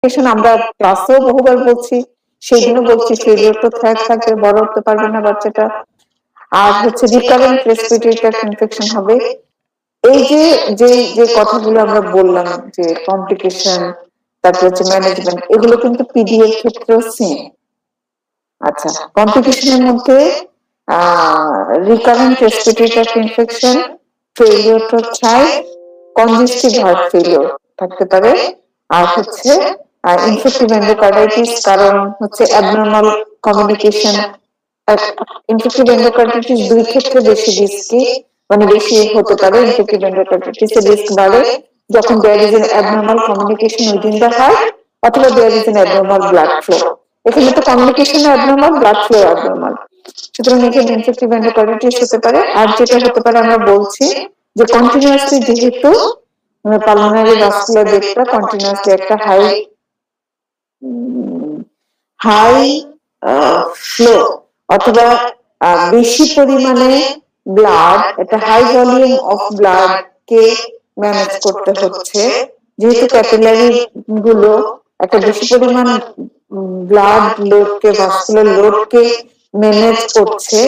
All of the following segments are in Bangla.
আমরা ক্লাসেও বহুবার বলছি, সেদিনও বলছি ফেলিওর টু থ্রাইভ থাকবে, বড় হতে পারবে না বাচ্চাটা। আর হচ্ছে রিকারেন্ট রেসপিরেটরি ট্র্যাক্ট ইনফেকশন হবে। এই যে যে যে কথাগুলো আমরা বললাম যে কমপ্লিকেশন, তারপর হচ্ছে ম্যানেজমেন্ট, এগুলো কিন্তু পিডি এর ক্ষেত্রেও সেম। আচ্ছা, কমপ্লিকেশনের মধ্যে recurrent respiratory tract infection, failure two thrive, congestive heart failure থাকতে পারে। আর হচ্ছে ইনফেক্টিভ এন্ডোকার্ডাইটিস, কারণ হচ্ছে অ্যাবনর্মাল কমিউনিকেশন। ইনফেক্টিভ এন্ডোকার্ডাইটিস দুই ক্ষেত্রে বেশি রিস্কি, মানে বেশি হতে পারে। ইনফেক্টিভ এন্ডোকার্ডাইটিস এর রিস্ক বাড়ে যখন there is an abnormal communication within the heart, অথবা there is an abnormal blood flow. এখানে তো communication abnormal, blood flow abnormal, সুতরাং এখানে ইনফেক্টিভ এন্ডোকার্ডাইটিস হতে পারে। আর যেটা হতে পারে আমরা বলছি যে কন্টিনিউয়াসলি যেহেতু পালমোনারি ভাস্কুলার বেডটা কন্টিনিউয়াসলি একটা হাই হাই ফ্লো অথবা বেশি পরিমাণে ব্লাড, একটা হাই ভলিউম অফ ব্লাড কে ম্যানেজ করতে হচ্ছে, যেহেতু ক্যাপিলারি গুলো একটা বেশি পরিমাণ ব্লাড লোডকে, ভাস্কুলার লোডকে ম্যানেজ করছে,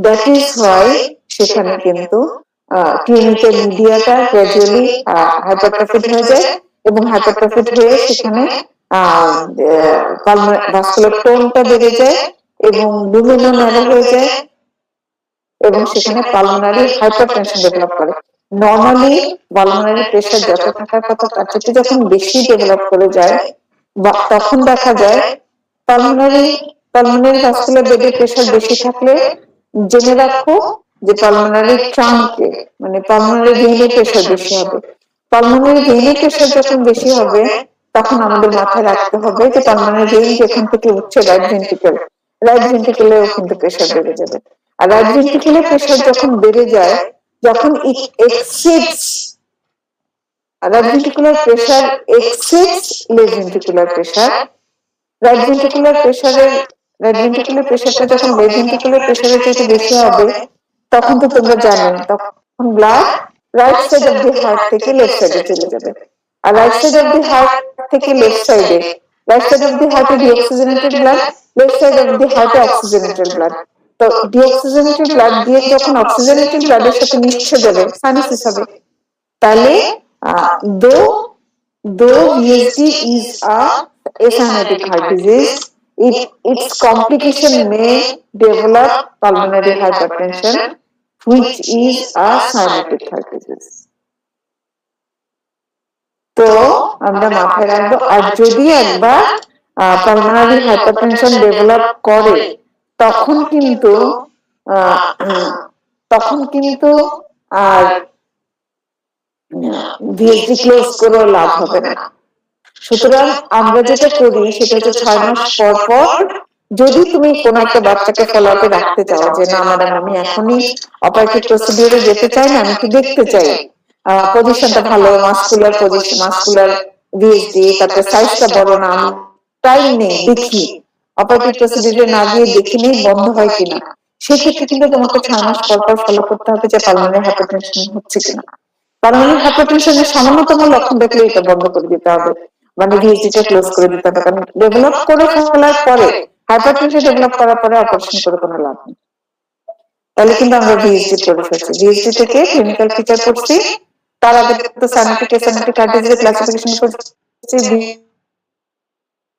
দ্যাট ইজ হোয়াই সেখানে কিন্তু ক্লিনিক্যাল মিডিয়াটা গ্র্যাজুয়ালি হাইপারট্রফিড হয়ে যায়, এবং হাইপারট্রফিড হয়ে সেখানে ভাস্কুলার টোনটা বেড়ে যায় এবং লুমেনো ন্যারো হয়ে যায়, এবং সেখানে পালমোনারি হাইপারটেনশন ডেভেলপ করে। নরমালি পালমোনারি প্রেসার যত থাকার কথা তার চেয়ে যখন বেশি ডেভেলপ করে যায়, তখন দেখা যায় পালমোনারি ভাস্কুলার বেডের প্রেসার বেশি থাকলে জেনে রাখো যে পালমোনারি ট্রাঙ্কে, মানে পালমোনারি ভেইনের প্রেসার বেশি হবে। পালমোনারি ভেইনের প্রেসার যখন বেশি হবে, তখন আমাদের মাথায় রাখতে হবে যে পালমোনারি ভেইন যেখান থেকে উঠছে রাইট ভেন্ট্রিকেলেও কিন্তু প্রেসার বেড়ে যাবে। আর রাইট ভেন্ট্রিকেলের প্রেসার যখন বেড়ে যায়, যখন it exceeds right ventricular pressure exceeds left ventricular pressure, right ventricular প্রেসারটা যখন লেফট ভেন্ট্রিকুলার প্রেসারের থেকে বেশি হবে, তখন তো তোমরা জানো তখন blood right side of the heart থেকে লেফট সাইডে চলে যাবে। আর right side of the heart থেকে লেফট সাইডে, রাইট সাইড অফ দি হার্টে deoxygenated blood, left side of the হার্টে অক্সিজেনেটেড ব্লাড। তো ডিঅক্সিজেনেটেড ব্লাড দিয়ে যখন অক্সিজেনেটেড ব্লাডের সাথে মিশে যাবে, সাইনোসিস হবে। তাহলে দো VSD is a acyanotic heart disease, its complication may develop pulmonary hypertension, which is a cyanotic heart disease. তো আমরা মাথায় রাখবো, আর যদি একবার পালমোনারি হাইপারটেনশন ডেভেলপ করে, তখন কিন্তু আর ভিএসডি ক্লোজ করেও লাভ হবে না। সুতরাং আমরা যেটা করি সেটা হচ্ছে 6 মাস পর পর, যদি তুমি কোন একটা বাচ্চাকে ফলো আপে রাখতে চাও যে না ম্যাডাম আমি এখনই অপারেটিভ প্রসিডিউরে যেতে চাই না, আমি একটু দেখতে চাই পজিশনটা ভালো, মাসকুলার পজিশন, মাসকুলার ভিএসডি, তারপরে সাইজটা বড় না, টাইম নেই, দেখি অপারেটিভ প্রসিডিউরে না গিয়ে দেখি নেই বন্ধ হয় কিনা, সেক্ষেত্রে কিন্তু তোমাকে 6 মাস পর পর ফলো করতে হবে যে পালমোনারি হাইপারটেনশন হচ্ছে কিনা। পালমোনারি হাইপারটেনশনের সামান্যতম লক্ষণ দেখলে এটা বন্ধ করে দিতে হবে, মানে ভিএসডিটা ক্লোজ করে দিতে হবে। কারণ ডেভেলপ করে ফেলার পরে, হাইপারটেনশন ডেভেলপ করার পরে অপারেশন করে কোনো লাভ নেই। তাহলে কিন্তু আমরা ভিএসডি পড়ে ফেলছি, ভিএসডি থেকে ক্লিনিক্যাল ফিচার পড়ছি, তার আগে তো সাইনোটিক এসাইনোটিক হার্ট ডিজিজের ক্লাসিফিকেশন করছি,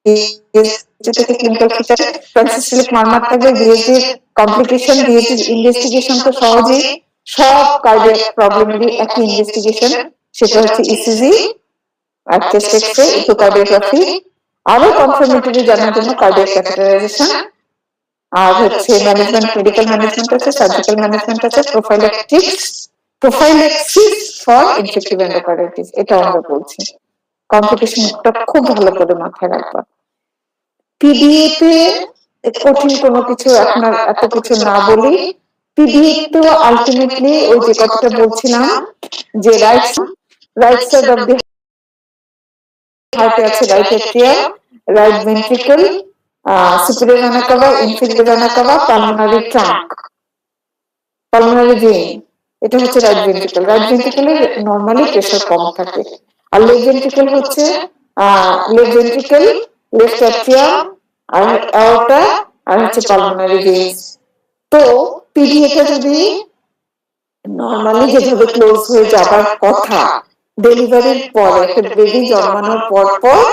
ভিএসডি থেকে ক্লিনিক্যাল ফিচার ট্রান্সিস্টোলিক মারমার থাকবে, ভিএসডি কমপ্লিকেশন, ভিএসডি ইনভেস্টিগেশন তো সহজেই সব কার্ডিয়াক প্রবলেমেরই একই ইনভেস্টিগেশন, সেটা হচ্ছে ইসিজি আর চেস্ট এক্সরে, ইকোকার্ডিওগ্রাফি, আরো কনফার্মেটরি জানার জন্য কার্ডিয়াক ক্যাথেটারাইজেশন, আর হচ্ছে ম্যানেজমেন্ট, মেডিকেল ম্যানেজমেন্ট আছে, সার্জিক্যাল ম্যানেজমেন্ট আছে, প্রোফাইল্যাক্সিস ফর ইনফেক্টিভ এন্ডোকার্ডাইটিস, এটা আমরা বলছি। কমপ্লিকেশনটা খুব ভালো করে মাথায় রাখবা। পিডিএ তে কঠিন কোনো কিছু এখন আর এত কিছু না বলি, পিডিএ তো আলটিমেটলি ওই যে কথাটা বলছিলাম যে রাইট সাইড অফ দি হার্টে আছে right atrium, right ventricle, superior vena cava, inferior vena cava, pulmonary trunk, pulmonary vein, এটা হচ্ছে রাইট ভেন্ট্রিকল। রাইট ভেন্ট্রিকলে নরমালি প্রেসার কম থাকে, আর লেফট ভেন্ট্রিকল হচ্ছে লেফট ভেন্ট্রিকল, লেফট অ্যাট্রিয়াম, আর অ্যাওর্টা, আর হচ্ছে পালমোনারি ভেইনস। তো পিডি এটা যদি নরমালি যেভাবে ক্লোজ হয়ে যাবার কথা ডেলিভারির পরে, একটা বেবি জন্মানোর পর পর,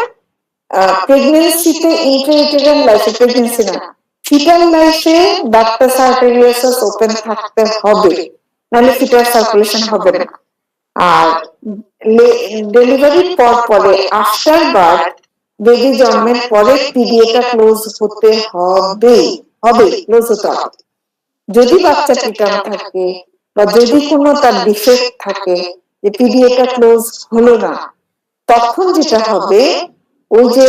প্রেগন্যান্সিতে ইন্ট্রাইউটেরাইন লাইফে, প্রেগন্যান্সি না, ফিটাল লাইফে ডাক্টাস আর্টেরিয়াসাস ওপেন থাকতে হবে, নাহলে ফিটাল সার্কুলেশন হবে না। আর ডেলিভারির পর পরে, আফটার বার্থ, বেবি জন্মের পরে পিডিএটা ক্লোজ হতে হবে, ক্লোজ হতে হবে। যদি বাচ্চা প্রিটার্ম থাকে বা যদি কোনো তার ডিফেক্ট থাকে, যে পিডিএটা ক্লোজ হলো না, তখন যেটা হবে, ওই যে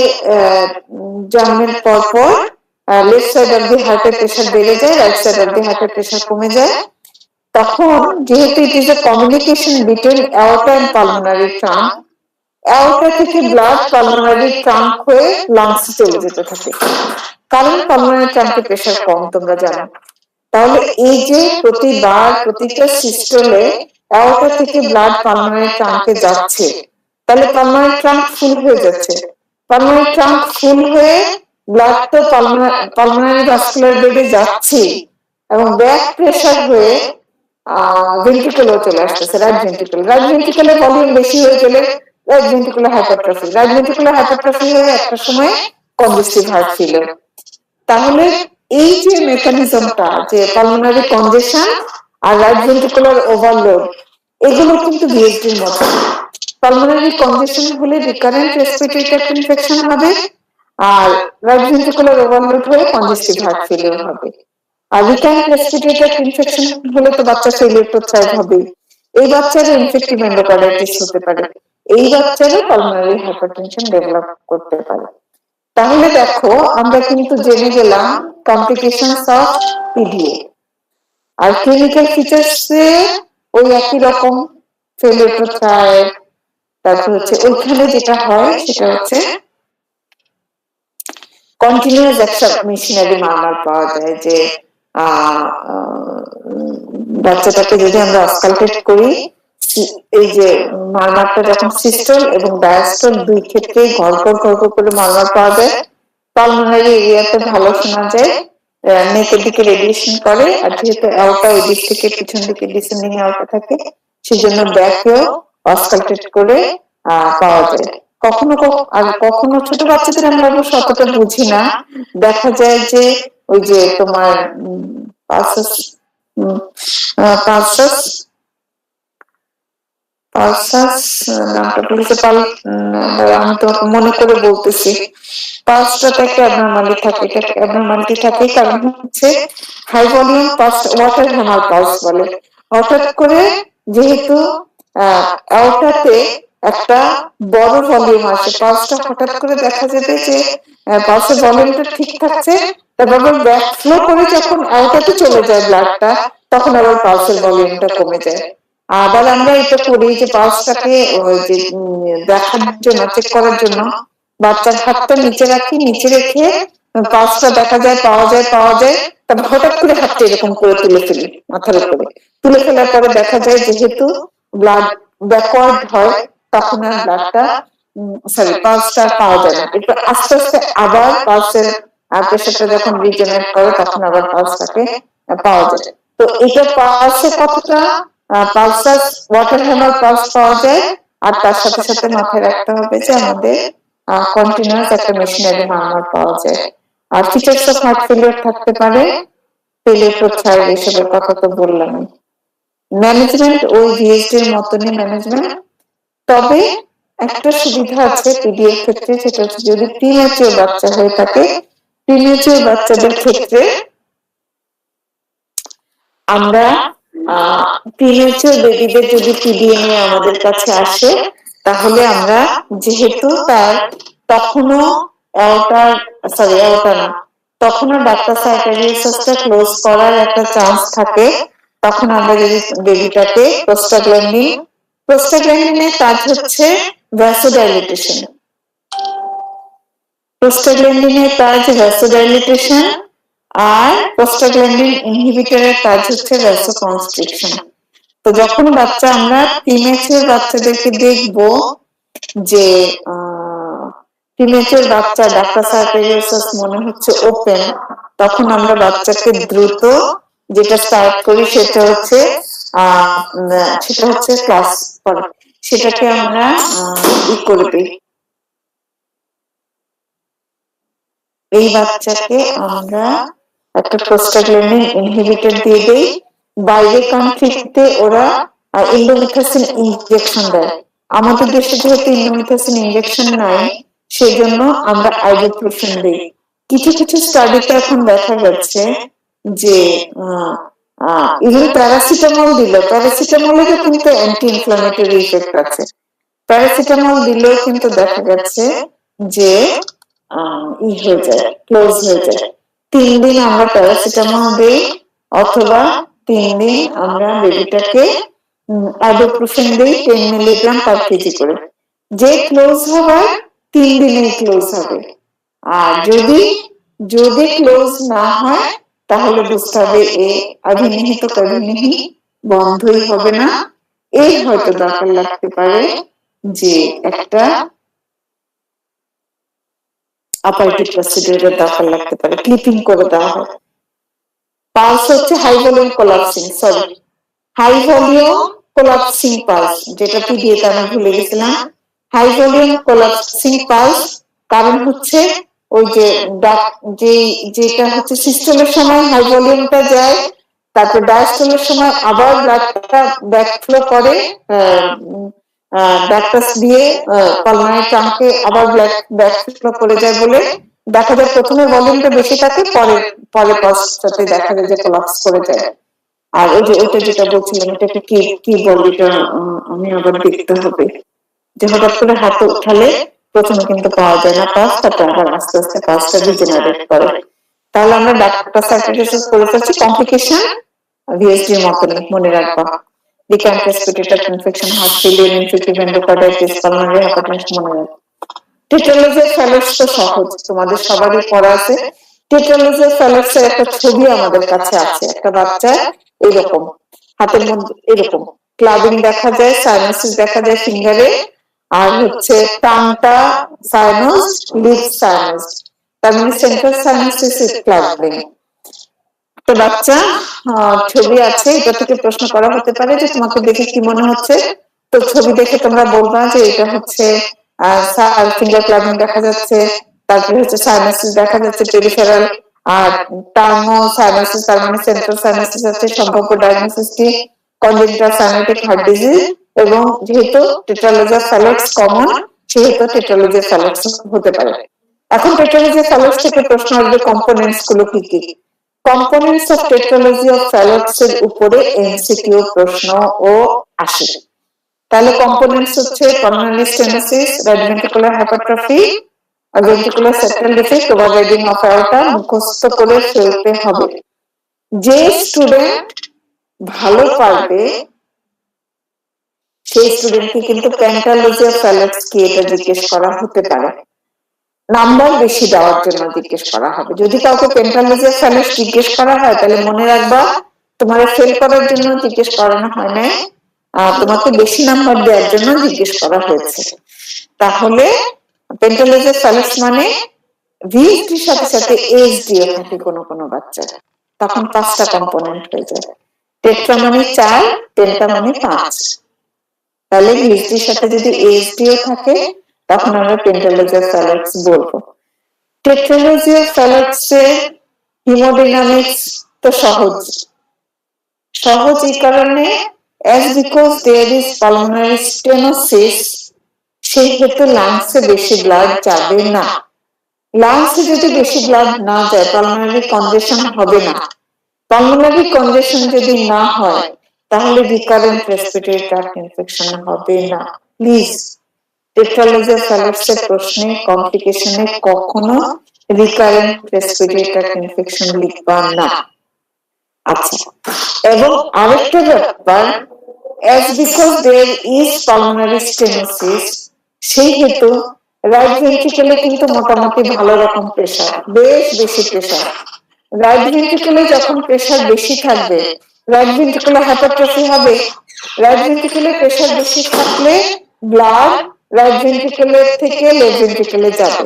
জন্মের পর পর লেফট সাইড অফ দি হার্টের প্রেশার বেড়ে যায়, রাইট সাইড অফ দি হার্টের প্রেশার কমে যায়। তখন যেহেতু it is a communication between aorta and pulmonary trunk, aorta থেকে ব্লাড পালমোনারি ট্রাঙ্ক হয়ে লাংসে চলে যেতে থাকে, কারণ পালমোনারি ট্রাঙ্কে প্রেশার কম, তোমরা জানো। তাহলে এই যে প্রতিবার প্রতিটা সিস্টেমে অ্যাওর্টা থেকে ব্লাড পালমোনারি ট্রাঙ্কে যাচ্ছে, তাহলে পালমোনারি ট্রাঙ্ক ফুল হয়ে যাচ্ছে। পালমোনারি ট্রাঙ্ক ফুল হয়ে ব্লাড তো পালমোনারি ভাস্কুলার বেডে যাচ্ছে, এবং ব্যাক প্রেশার হয়ে ভেন্ট্রিকলও চলে আসতেছে, রাইট ভেন্ট্রিকল। রাইট ভেন্ট্রিকলের ভলিউম বেশি হয়ে গেলে right ventricular hypertrophy, right ventricular hypertrophy হয়ে একটা সময় কনজেস্টিভ হার্ট ফেলিয়ার। তাহলে এই যে মেকানিজমটা, যে পালমোনারি কনজেশন আর রাইট ভেন্ট্রিকুলার ওভারলোড, এগুলো কিন্তু ভিএসডির মতো। পালমোনারি কনজেশন হলে রিকারেন্ট রেসপিরেটরি ট্র্যাক্ট ইনফেকশন হবে, আর রাইট ভেন্ট্রিকুলার ওভারলোড হয়ে কনজেস্টিভ হার্ট ফেলিয়ার হবে। আর রিকারেন্ট রেসপিরেটরি ট্র্যাক্ট ইনফেকশন হলে তো বাচ্চা ফেলিয়ার প্রচার হবে, এই বাচ্চারও ইনফেক্টিভ এন্ডোকার্ডাইটিস হতে পারে, এই বাচ্চারও পালমোনারি হাইপারটেনশন ডেভেলপ করতে পারে। তাহলে দেখো, আমরা কিন্তু জেনে গেলাম কমপ্লিকেশনস অফ পিডিএ, আর ক্লিনিক্যাল ফিচার্সে ওই একই রকম, ফেলিয়ার প্রচার। তারপর হচ্ছে ওইখানে যেটা হয় সেটা হচ্ছে কন্টিনিউয়াস একটা মেশিনারি মারমার পাওয়া যায়, যে বাচ্চাটাকে যদি আমরা অস্কালটেট করি, এই যে মারমারটা যখন সিস্টল এবং ডায়াস্টল দুই ক্ষেত্রেই ঘর ঘর করে মারমার পাওয়া যায়। পালমোনারি এরিয়াতে ভালো শোনা যায়, নেকের দিকে রেডিয়েশন করে, আর যেহেতু অ্যাওর্টা ওই দিক থেকে পিছন দিকে ডিসেন্ডিং অ্যাওর্টা থাকে, সেজন্য ব্যাকেও অস্কালটেট করে পাওয়া যায়। কখনো আর কখনো ছোট বাচ্চাদের আমরা অবশ্য অতটা বুঝি না, দেখা যায় যে ওই যে তোমার পালসাস পালসাস পালসাস নামটা বলতে আমি তো মনে করে বলতেছি, পালসটাতে একটা অ্যাবনরমালি থাকে, এটা অ্যাবনরমালিটি থাকে, কারণ হচ্ছে high volume pulse, water hammer pulse বলে। হঠাৎ করে যেহেতু অ্যাওর্টাতে একটা বড় ভলিউম আসে, পালসটা হঠাৎ করে দেখা যাবে যে পালসের ভলিউমটা ঠিক থাকছে, তারপর ব্যাক ফ্লো করে যখন অ্যাওর্টাতে চলে যায় ব্লাডটা, তখন আবার পালসের ভলিউমটা কমে যায়। আবার আমরা এটা করি যে পালসটাকে ওই যে দেখার জন্য, চেক করার জন্য বাচ্চার হাতটা নিচে রাখি, নিচে রেখে পালসটা দেখা যায়, পাওয়া যায়, তারপর হঠাৎ করে হাতটা এরকম করে তুলে ফেলি মাথার উপরে, তুলে ফেলার পরে দেখা যায় যেহেতু ব্লাড ব্যাকওয়ার্ড হয়, তখন আর ব্লাডটা পালসটা পাওয়া যায় না। একটু আস্তে আস্তে আবার পালসের প্রেশারটা যখন রিজেনারেট করে, তখন আবার পালসটাকে পাওয়া যায়। তো এটা পালসে কতটা পালসাস ওয়াটার হ্যামার পালস পাওয়া যায়, আর তার সাথে সাথে মাথায় রাখতে হবে যে আমাদের কন্টিনিউয়াস একটা মেশিনারি মারমার পাওয়া যায়। আর ফিচার্স অফ হার্ট ফেলিয়ার থাকতে পারে, ফেলিয়ার প্রচার, এসবের কথা তো বললাম। ম্যানেজমেন্ট ওই ভিএসডির মতনই ম্যানেজমেন্ট, তবে একটা সুবিধা আছে পিডিএর ক্ষেত্রে, সেটা হচ্ছে যদি প্রিম্যাচিওর বাচ্চা হয়ে থাকে, প্রিম্যাচিওর বাচ্চাদের ক্ষেত্রে আমরা প্রিম্যাচিওর বেবিদের যদি পিডিএ নিয়ে আমাদের কাছে আসে, তাহলে আমরা যেহেতু তার তখনও অ্যাওর্টা না, তখনও ডাক্টাস আর্টেরিয়াসটা ক্লোজ করার একটা চান্স থাকে, তখন আমরা যদি বেবিটাকে প্রোস্টাগ্ল্যান্ডিনের কাজ হচ্ছে ভ্যাসোডাইলেটেশন, প্রোস্টাগ্ল্যান্ডিনের কাজ ভ্যাসোডাইলেটেশন, আর প্রোস্টাগ্ল্যান্ডিন ইনহিবিটরের কাজ হচ্ছে ভ্যাসোকনস্ট্রিকশন। তো যখন বাচ্চা আমরা প্রিম্যাচিওর বাচ্চাদেরকে দেখবো যে টিনেজের বাচ্চা ডাক্তাসার্কাইডোসিস মনে হচ্ছে ওপেন, তখন আমরা বাচ্চাকে দ্রুত যেটা স্টার্ট করি সেটা হচ্ছে ক্লাস পরে সেটাকে আমরা করে দিই। এই বাচ্চাকে আমরা একটা প্রোস্টাগ্ল্যান্ডিন ইনহিবিটর দিয়ে দেই। বাইরে কান্ট্রিতে ওরা ইন্ডোমিথাসিন ইনজেকশন দেয়, আমাদের দেশে যেহেতু ইন্ডোমিথাসিন ইনজেকশন নাই সেজন্য আমরা আইবুপ্রোফেন দিই। কিছু কিছু স্টাডিতে এখন দেখা যাচ্ছে যে ইভেন প্যারাসিটামল দিল, প্যারাসিটামলেরও কিন্তু অ্যান্টি ইনফ্লামেটরি ইফেক্ট আছে। প্যারাসিটামল দিলেও কিন্তু দেখা যাচ্ছে যে হয়ে যায়, ক্লোজ হয়ে যায়। 3 দিন আমরা প্যারাসিটামল দিই অথবা 3 দিন আমরা বেবিটাকে আইবুপ্রোফেন দিই 10 মিলিগ্রাম পার কেজি করে। যে ক্লোজ হবে 3 দিনেই ক্লোজ হবে, আর যদি ক্লোজ না হয় তাহলে বুঝতে হবে এ অভিনিহিত কর্মনিহি বন্ধই হবে না। এই হয়তো দরকার লাগতে পারে যে একটা অপারেটিভ প্রসিডিউরের দরকার লাগতে পারে, ক্লিপিং করে দেওয়া হয়। পালস হচ্ছে high volume collapsing, high volume collapsing pulse, যেটা পিডিএতে আমি ভুলে গেছিলাম। হাই ভলিউম কোলাপসিং পালস কারণ হচ্ছে ওই যে যেটা হচ্ছে সিস্টেমের সময় হাই ভলিউমটা যায়, তারপর ডায়াস্টলের সময় আবার ব্লাডটা ব্যাকফ্লো করে ডাক্টাস দিয়ে পালমোনারি ট্রাঙ্কে আবার ব্যাকফ্লো করে যায় বলে দেখা যায় প্রথমে ভলিউমটা বেশি থাকে, পরে পশ্চাতে দেখা যায় যে কোলাপস করে যায়। আর ওই যে ওটা যেটা বলছিলাম এটাকে কি বলে, এটা আমি আবার দেখতে হবে যে হঠাৎ করে হাতে উঠালে প্রথমে কিন্তু পাওয়া যায় না পাস, তারপর আবার আস্তে আস্তে পাসটা রিজেনারেট করে। তাহলে আমরা ডাক্তাসার্কাইডোসিস করে ফেলছি, কমপ্লিকেশন ভিএসডি এর মতনই মনে রাখবা। Recurrent respiratory infection, heart failure, infective endocarditis, pulmonary hypertension মনে রাখবা। টেট্রালজি ফ্যালক্স তো সহজ, তোমাদের সবারই পড়া আছে। টেট্রালজি ফ্যালক্স এর একটা ছবি আমাদের কাছে আছে, একটা বাচ্চা এরকম হাতের মধ্যে এরকম ক্লাবিং দেখা যায়, সাইনাসিস দেখা যায় ফিঙ্গারে, আর হচ্ছে টাংটা সাইনাস, লিপ সাইনাস, তার মানে সেন্ট্রাল সাইনাসিস ইজ ক্লাবিং। তো বাচ্চা ছবি আছে, এটা থেকে প্রশ্ন করা হতে পারে যে তোমাকে দেখে কি মনে হচ্ছে, তো ছবি দেখে তোমরা বলবা যে এটা হচ্ছে ফিঙ্গার ক্লাবিং দেখা যাচ্ছে, তারপরে হচ্ছে সাইনাসিস দেখা যাচ্ছে পেরিফেরাল, আর টার্মো সাইনাসিস তার মানে সেন্ট্রাল সাইনাসিস আছে। সম্ভাব্য ডায়াগনোসিসটি কনজেনিটাল সাইনাটিক হার্ট ডিজিজ, এবং যেহেতু টেট্রালজি ফ্যালক্স কমন সেহেতু টেট্রালজি ফ্যালক্স হতে পারে। এখন টেট্রালজি ফ্যালক্স থেকে প্রশ্ন আসবে কম্পোনেন্টস গুলো কি কি। কম্পোনেন্টস অফ টেট্রালজি অফ ফ্যালক্স এর উপরে এমসিকিউ প্রশ্ন ও আসে। তাহলে কম্পোনেন্টস হচ্ছে pulmonary stenosis, right ventricular hypertrophy, ventricular septal defect, overriding of aorta মুখস্থ করে ফেলতে হবে। যে স্টুডেন্ট ভালো পারবে সেই স্টুডেন্টকে কিন্তু প্যান্টালজি অফ ফ্যালক্স কি এটা জিজ্ঞেস করা হতে পারে, নাম্বার বেশি দেওয়ার জন্য জিজ্ঞেস করা হবে। যদি কাউকে প্যান্টালজি অফ ফ্যালক্স জিজ্ঞেস করা হয় তাহলে মনে রাখবা তোমার ফেল করার জন্য জিজ্ঞেস করানো হয় না, তোমাকে বেশি নাম্বার দেওয়ার জন্য জিজ্ঞেস করা হয়েছে। তাহলে প্যান্টালজি অফ ফ্যালক্স মানে ভিএসডির সাথে সাথে এসডিও থাকে কোনো বাচ্চা, তখন 5টা কম্পোনেন্ট হয়ে যায়। টেট্রা মানে 4, পেন্টা মানে 5। তাহলে ভিএসডির সাথে যদি এসডিও থাকে তখন আমরা পেন্টালজি অফ ফ্যালক্স বলবো। টেট্রালজি অফ ফ্যালক্স এর হিমোডাইনামিক্স তো সহজ এই কারণে as because there is pulmonary stenosis, সেই ক্ষেত্রে লাংসে বেশি ব্লাড যাবে না। লাংসে যদি বেশি ব্লাড না যায় পালমোনারি কনজেশন হবে না। পালমোনারি কনজেশন যদি না হয় তাহলে রিকারেন্ট রেসপিরেটরি ট্র্যাক্ট ইনফেকশন হবে না। প্লিজ টেট্রালজি অফ ফ্যালক্স এর প্রশ্নে কমপ্লিকেশনে কখনো রিকারেন্ট রেসপিরেটরি ট্র্যাক্ট ইনফেকশন লিখবা না। আচ্ছা, এবং আরেকটা ব্যাপার, as because there is pulmonary stenosis, সেই হেতু রাইট ভেন্ট্রিকেলে কিন্তু মোটামুটি ভালো রকম প্রেসার, বেশি প্রেসার। রাইট ভেন্ট্রিকেলে যখন প্রেসার বেশি থাকবে রাইট ভেন্ট্রিকুলার হাইপারট্রফি হবে। রাইট ভেন্ট্রিকেলে প্রেসার বেশি থাকলে ব্লাড রাইট ভেন্ট্রিকেলের থেকে লেফট ভেন্ট্রিকেলে যাবে।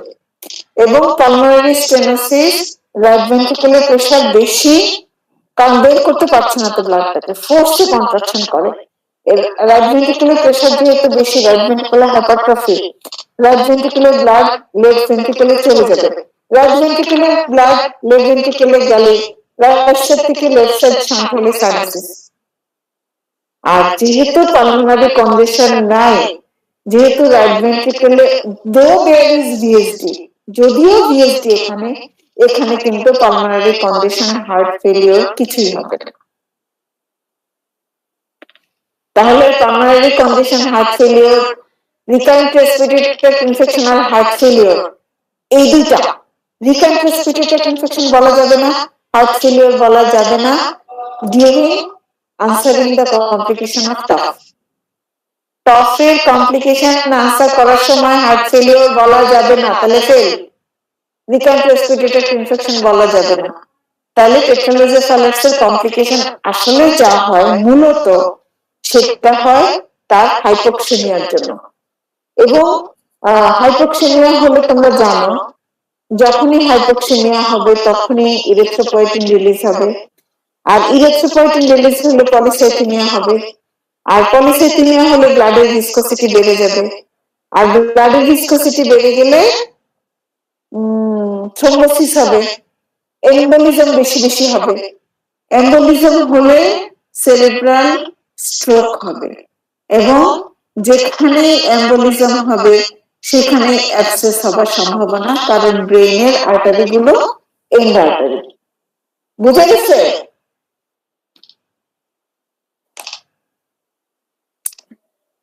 এবং পালমোনারি স্টেনোসিস রাইট ভেন্ট্রিকেলের প্রেসার বেশি, কারণ বের করতে পারছে না তো ব্লাডটাকে, ফোর্সে কন্ট্রাকশন করে। রাইট ভেন্ট্রিকুলার প্রেসার যেহেতু বেশি, right ventricular hypertrophy, right ventricular blood left ভেন্ট্রিকুলে চলে যাবে। রাইট ভেন্ট্রিকুলার ব্লাড লেফট ভেন্ট্রিকুলে গেলে রাইট সাইড থেকে লেফট সাইড শান্ট হলে সাইনোসিস। আর যেহেতু পালমোনারি কন্ডিশন নাই, যেহেতু রাইট ভেন্ট্রিকুলে দো দেয়ার ইজ ভিএসডি, যদিও ভিএসডি এখানে, এখানে কিন্তু পালমোনারি কন্ডিশন, হার্ট ফেলিওর কিছুই হবে না। তাহলে pulmonary condition, heart failure, recurrent respiratory tract infection আর হার্ট ফেলিওর, এই দুইটা। রিকারেন্ট রেসপিরেটরি ট্র্যাক্ট ইনফেকশন বলা যাবে না, হার্ট ফেলিওর বলা যাবে না during answering the complication of TOF. টফের কমপ্লিকেশন আনসার করার সময় হার্ট ফেলিওর বলা যাবে না, তাহলে fail. Recurrent respiratory tract infection বলা যাবে না। তাহলে পেট্রোলোজেফালাক্সের কমপ্লিকেশন আসলে যা হয় মূলত সেটা হয় তার হাইপোক্সেমিয়ার জন্য। এবং হাইপোক্সেমিয়া হলে তোমরা জানো, যখনই হাইপোক্সেমিয়া হবে তখনই ইরিথ্রোপয়েটিন রিলিজ হবে, আর ইরিথ্রোপয়েটিন রিলিজ হলে পলিসাইথেমিয়া হবে, আর পলিসাইথেমিয়া হলে ব্লাডের ভিসকোসিটি বেড়ে যাবে, আর ব্লাডের ভিসকোসিটি বেড়ে গেলে থ্রম্বোসিস হবে, এম্বোলিজম বেশি বেশি হবে। এম্বোলিজম হলে সেরেব্রাল স্ট্রোক হবে, এবং যেখানে এম্বোলিজম হবে সেখানে অ্যাবসেস হবার সম্ভাবনা, কারণ ব্রেইনের আর্টারি গুলো এন্ড আর্টারি। বুঝা গেছে?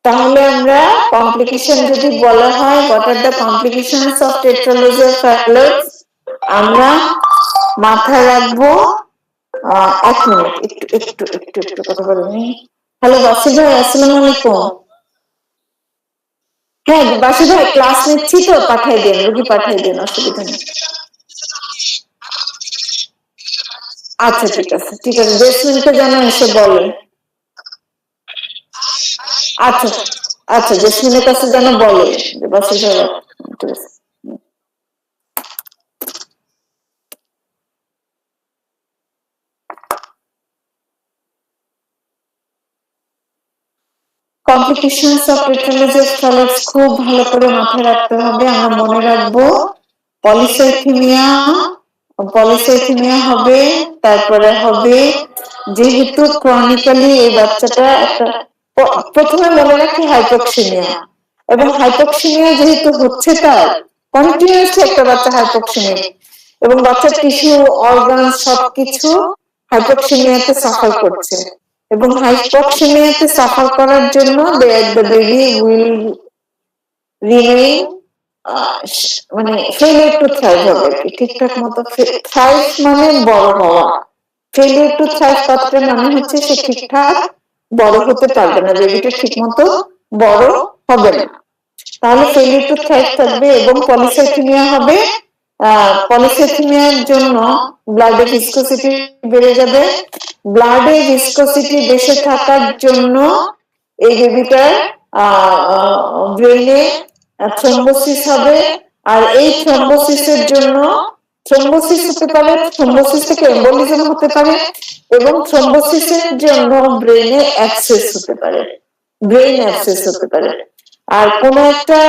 তাহলে আমরা কমপ্লিকেশন যদি বলা হয়, what are the complications of tetralogy of Fallot, আমরা মাথায় রাখবো। 1 মিনিট, একটু কথা বলুন। হ্যালো বাসি ভাই, আসসালামু আলাইকুম। হ্যাঁ বাসি ভাই, ক্লাস নিচ্ছি তো, পাঠাই দেন, রোগী পাঠাই দেন, অসুবিধা নেই। আচ্ছা ঠিক আছে, ঠিক আছে, জেসমিনকে যেন এসে বলে। আচ্ছা আচ্ছা, জেসমিনের কাছে যেন বলে যে বাসি ভাই। ঠিক আছে। কমপ্লিকেশনস অফ টেট্রালোজিওফালাক্স খুব ভালো করে মাথায় রাখতে হবে। আমরা মনে রাখবো পলিসাইথেমিয়া, পলিসাইথেমিয়া হবে, তারপরে হবে যেহেতু ক্রনিক্যালি এই বাচ্চাটা একটা, প্রথমে মনে রাখি হাইপোক্সেমিয়া, এবং হাইপোক্সেমিয়া যেহেতু হচ্ছে তার কন্টিনিউয়াসলি একটা বাচ্চা হাইপোক্সেমিক, এবং বাচ্চার টিস্যু অর্গান সবকিছু হাইপোক্সেমিয়াতে সাফার করছে, এবং হাইপোক্সেমিয়াতে সাফার করার জন্য the baby will remain মানে ফেলিয়ার টু থ্রাইভ হবে, ঠিকঠাক মতো থ্রাইভ মানে বড় হওয়া, ফেলিয়ার টু থ্রাইভ কথাটার মানে হচ্ছে সে ঠিকঠাক বড় হতে পারবে না, বেবিটা ঠিক মতো বড় হবে না। তাহলে ফেলিয়ার টু থ্রাইভ থাকবে, এবং পলিসাইথেমিয়া হবে। পলিসাইথেমিয়ার জন্য ব্লাডের ভিসকোসিটি বেড়ে যাবে। ব্লাডের ভিসকোসিটি বেশি থাকার জন্য এই বেবিটার ব্রেইনে থ্রম্বোসিস হবে, আর এই থ্রম্বোসিসের জন্য থ্রম্বোসিস হতে পারে, থ্রম্বোসিস থেকে এম্বোলিজম হতে পারে, এবং থ্রম্বোসিসের জন্য ব্রেইনে অ্যাবসেস হতে পারে, ব্রেইন অ্যাবসেস হতে পারে। আর কোন একটা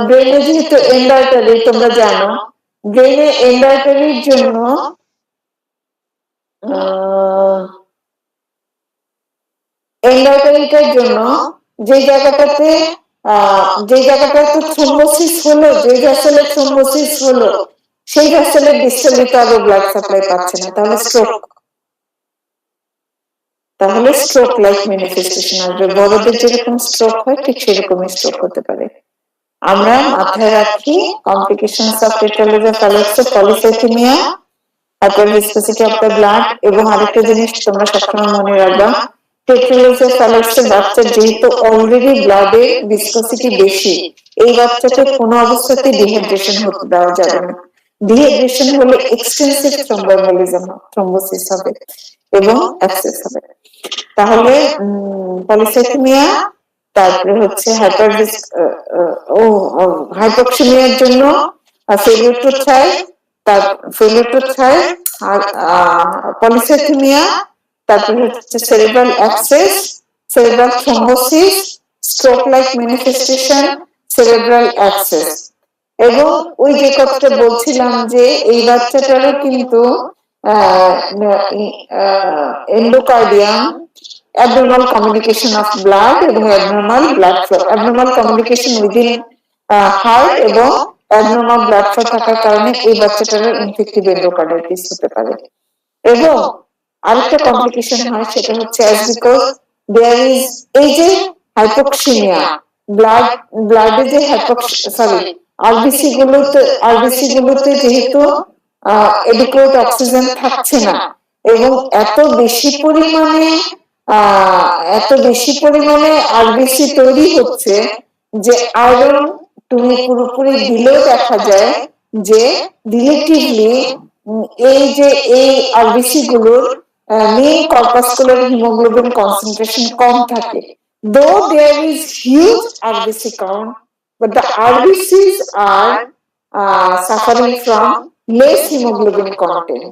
ব্রেইনে যেহেতু এন্ড আর্টারি, তোমরা জানো ব্রেইনে এন্ড আর্টারির জন্য এন্ড আর্টারিটার জন্য যে জায়গাটাতে থ্রম্বোসিস হলো, যে ভেসেলে থ্রম্বোসিস হলো, সেই ভেসেলের ডিস্টালিতে আরো ব্লাড সাপ্লাই পাচ্ছে না, তাহলে স্ট্রোক লাইক ম্যানিফেস্টেশন আসবে। বড়দের যেরকম স্ট্রোক হয় ঠিক সেরকমই স্ট্রোক হতে পারে। আমরা মাথায় রাখি complications of tetralogy of Fallot, polycythaemia, hyperviscosity of the blood, এবং আরেকটা জিনিস তোমরা সবসময় মনে রাখবা, টেট্রালোজিওফালাক্স এর বাচ্চার যেহেতু অলরেডি ব্লাডে ভিসকোসিটি বেশি, এই বাচ্চাকে কোনো অবস্থাতে ডিহাইড্রেশন হতে দেওয়া যাবে না। ডিহাইড্রেশন হলে এক্সটেন্সিভ থ্রম্বোএম্বোলিজম, থ্রম্বোসিস হবে এবং অ্যাবসেস হবে। তাহলে পলিসাইথেমিয়া তারপরে হচ্ছে হাইপোক্সিমিয়ার জন্য failure to thrive, R polycythaemia, তারপরে হচ্ছে cerebral abscess, cerebral thrombosis, stroke like manifestation, cerebral abscess. এবং ওই যে কথাটা বলছিলাম যে এই বাচ্চাটারও কিন্তু endocardium, abnormal communication of blood এবং abnormal blood flow, abnormal communication within heart এবং abnormal blood flow থাকার কারণে এই বাচ্চাটার ইনফেক্টিভ এন্ডোকার্ডাইটিস হতে পারে। এবং আরেকটা কমপ্লিকেশন হয়, সেটা হচ্ছে as because there is এই যে হাইপোক্সিমিয়া, ব্লাডে যে আরবিসি গুলোতে যেহেতু এডিকুয়েট অক্সিজেন থাকছে না এবং এত বেশি পরিমাণে আরবিসি তৈরি হচ্ছে যে আয়রন তুমি পুরোপুরি দিলেও দেখা যায় যে রিলেটিভলি এই আরবিসি গুলোর মেইন কর্পাসকুলার হিমোগ্লোবিন কনসেন্ট্রেশন কম থাকে। Though there is huge RBC count, but the RBCs are suffering from less hemoglobin content.